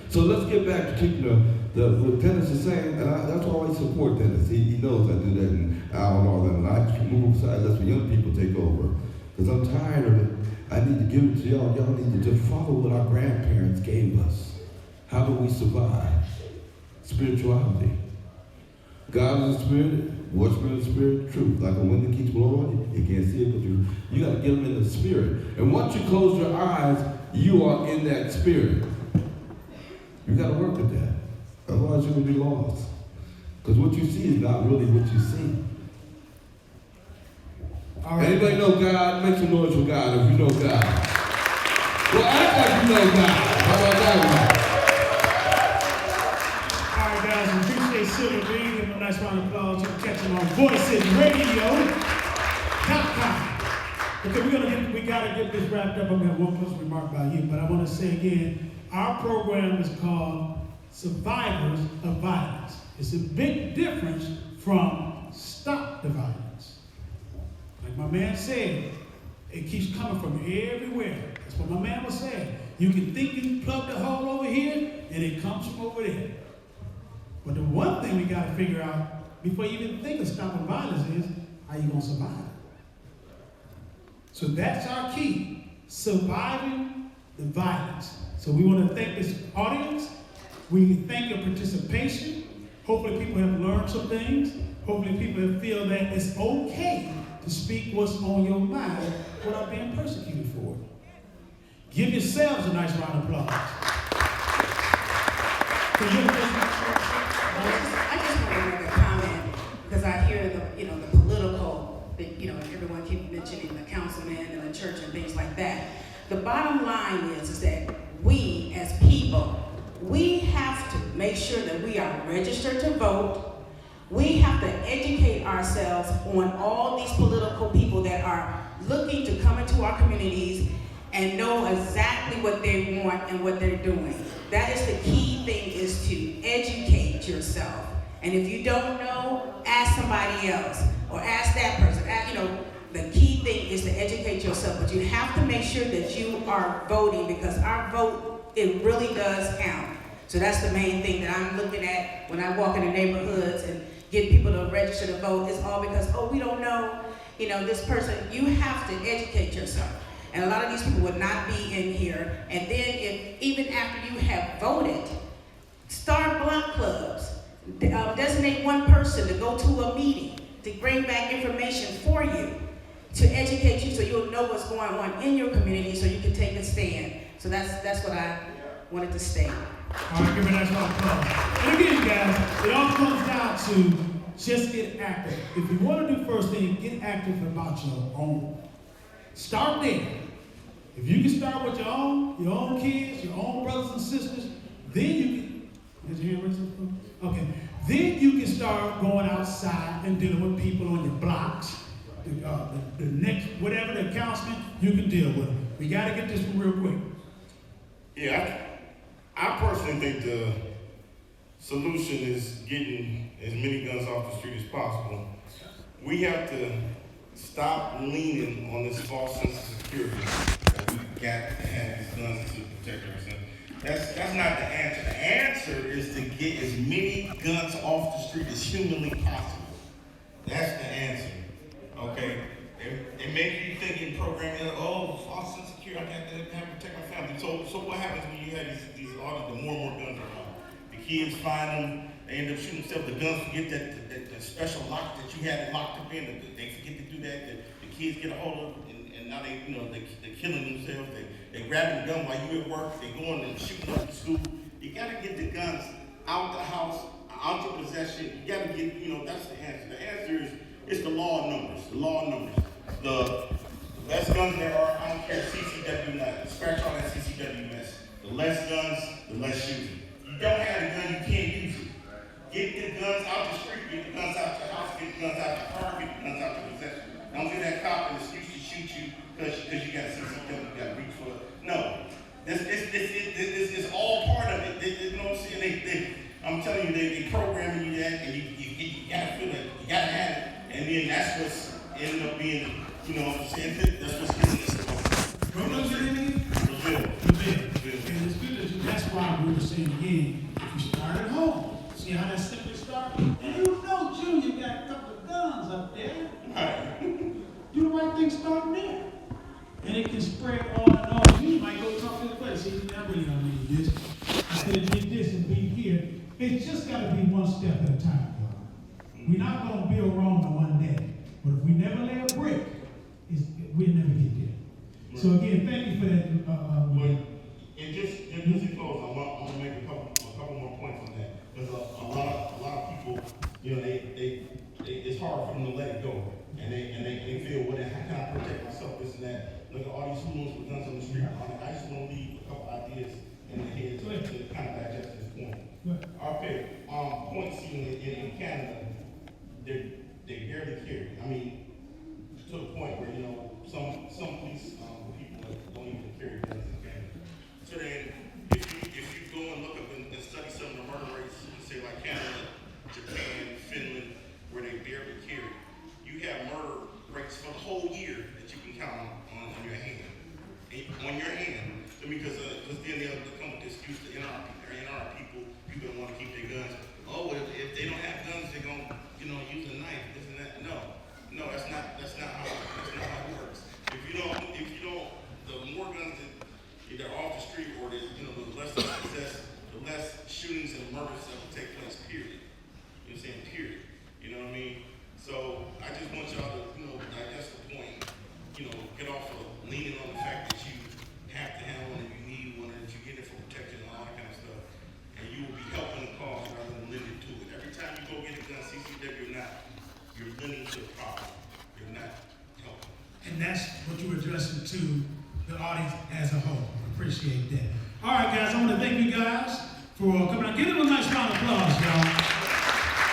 So let's get back to keeping what Dennis is saying, and that's why I support Dennis. He knows I do that and Al and all that, and I move aside, let the young people take over. Because I'm tired of it. I need to give it to y'all. Y'all need to just follow what our grandparents gave us. How do we survive? Spirituality. God is a spirit. Worship in the spirit, truth. Like a wind that keeps blowing, you can't see it, but you got to get them in the spirit. And once you close your eyes, you are in that spirit. You got to work with that. Otherwise, you're going to be lost. Because what you see is not really what you see. All right. Anybody know God? Make some noise for God if you know God. Well, act like you know God. How about that one? All right, guys, we appreciate Silver Green. Give him a nice round of applause. You can catch him on VoicesRadio.com. Okay, we gotta get this wrapped up. I'm gonna have one closing remark by you, but I want to say again, our program is called Survivors of Violence. It's a big difference from Stop the Violence. Like my man said, it keeps coming from everywhere. That's what my man was saying. You can think you plug the hole over here, and it comes from over there. But the one thing we got to figure out, before you even think of stopping violence is, how you gonna survive? So that's our key, surviving the violence. So we want to thank this audience. We thank your participation. Hopefully people have learned some things. Hopefully people feel that it's okay to speak what's on your mind without being persecuted for it. Give yourselves a nice round of applause. I just want to make a comment because I hear the political, everyone keeps mentioning the councilman and the church and things like that. The bottom line is that we as people, we have to make sure that we are registered to vote. We have to educate ourselves on all these political people that are looking to come into our communities and know exactly what they want and what they're doing. That is the key thing, is to educate yourself. And if you don't know, ask somebody else or ask that person. The key thing is to educate yourself, but you have to make sure that you are voting, because our vote, it really does count. So that's the main thing that I'm looking at when I walk in the neighborhoods and get people to register to vote. It's all because, we don't know, this person. You have to educate yourself. And a lot of these people would not be in here. And then even after you have voted, start block clubs. Designate one person to go to a meeting, to bring back information for you, to educate you so you'll know what's going on in your community so you can take a stand. So that's what I wanted to state. All right, give me that round of applause. And again, guys, it all comes down to just get active. If you want to do first thing, get active about your own. Start there. If you can start with your own kids, your own brothers and sisters, then you can. Did you hear something? Okay. Then you can start going outside and dealing with people on your blocks. The next, whatever the councilman, you can deal with them. We got to get this one real quick. Yeah, I personally think the solution is getting as many guns off the street as possible. We have to stop leaning on this false sense of security that we've got to have these guns to protect ourselves. That's not the answer. The answer is to get as many guns off the street as humanly possible. That's the answer. Okay? It makes you think in programming, false sense of security, I got to have to protect my family. So what happens when you have these orders, the more and more guns are out? The kids find them, they end up shooting themselves. The guns forget that special lock that you had it locked up in. They forget to do that. The kids get a hold of it, and now they're killing themselves. They grabbing the gun while you at work. They going and shooting up the school. You got to get the guns out the house, out your possession. You got to get, that's the answer. The answer is, it's the law of numbers. The law of numbers. The less guns there are, I don't care, CCW not. Scratch all that CCW mess. The less guns, the less shooting. You don't have a gun, you can't use it. Get the guns out the street, get the guns out your house, get the guns out your car, get the guns out your possession. Don't give that cop an excuse to shoot you because you got CCW, you got to reach for it. No. This is all part of it. You know what I'm saying? I'm telling you, they programming you that, and you got to feel it. You got to have it. And then that's what's ended up being, you know what I'm saying? That's what's getting us to That's why we were saying again, if you start at home, see how that simply starts? And Junior got a couple of guns up there. Right. Do the right thing, start there. And it can spread on and on. You might go talk to the place. See, I really don't need this. I could have did this and be here. It's just got to be one step at a time, y'all. We're not going to build Rome in one day. But if we never lay a brick, we'll never get there. Right. So again, thank you for that. And just to close, I want to make a couple more points on that. Because a lot of people, it's hard for them to let it go, and they feel, how can I protect myself? This and that. Look at all these hoodlums with guns on the street. I just want to leave a couple ideas in the head to kind of digest this point. Okay, point C in Canada, they barely carry. I mean, to the point where some police people don't even carry guns in Canada. So then, if you go and look up and study some of the murder rates, say like Canada, Japan, Finland, where they barely carry, you have murder rates for the whole year that you can count on your hand. On your hand, because then they'll come with this excuse to NR people, people don't want to keep their guns. Oh, if they don't have guns, they're gonna, you're limited to the problem. You're not helping. And that's what you're addressing to the audience as a whole. Appreciate that. All right, guys, I want to thank you guys for coming out. Give them a nice round of applause, y'all.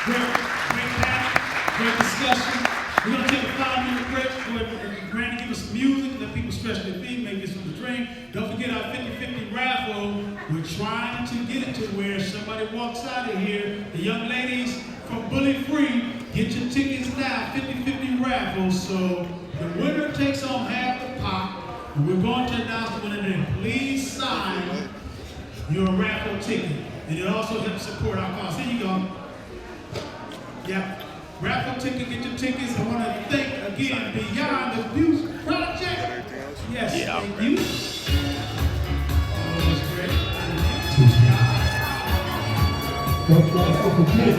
Great panel, great discussion. We're going to take a 5-minute break. Go ahead and Randy, give us some music, let people stretch their feet, maybe get something to drink. Don't forget our 50-50 raffle. We're trying to get it to where somebody walks out of here. The young ladies from Bully Free, get your tickets now, 50-50 raffle. So the winner takes home half the pot. And we're going to announce the winner today. Please sign your raffle ticket. And it also helps support our cause. Here you go. Yep. Raffle ticket, get your tickets. I want to thank again Beyond Abuse Project. Yes, thank you. Oh, that's great.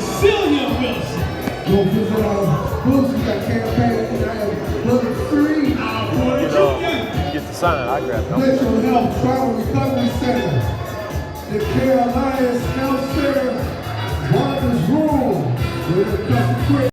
Celia Wilson. Don't forget our books. We got campaign tonight. Bully Free. You get to sign it, I grab it. Mental Health Trauma Recovery Center. The Care Alliance Health Center. Wanda's Room. We're going to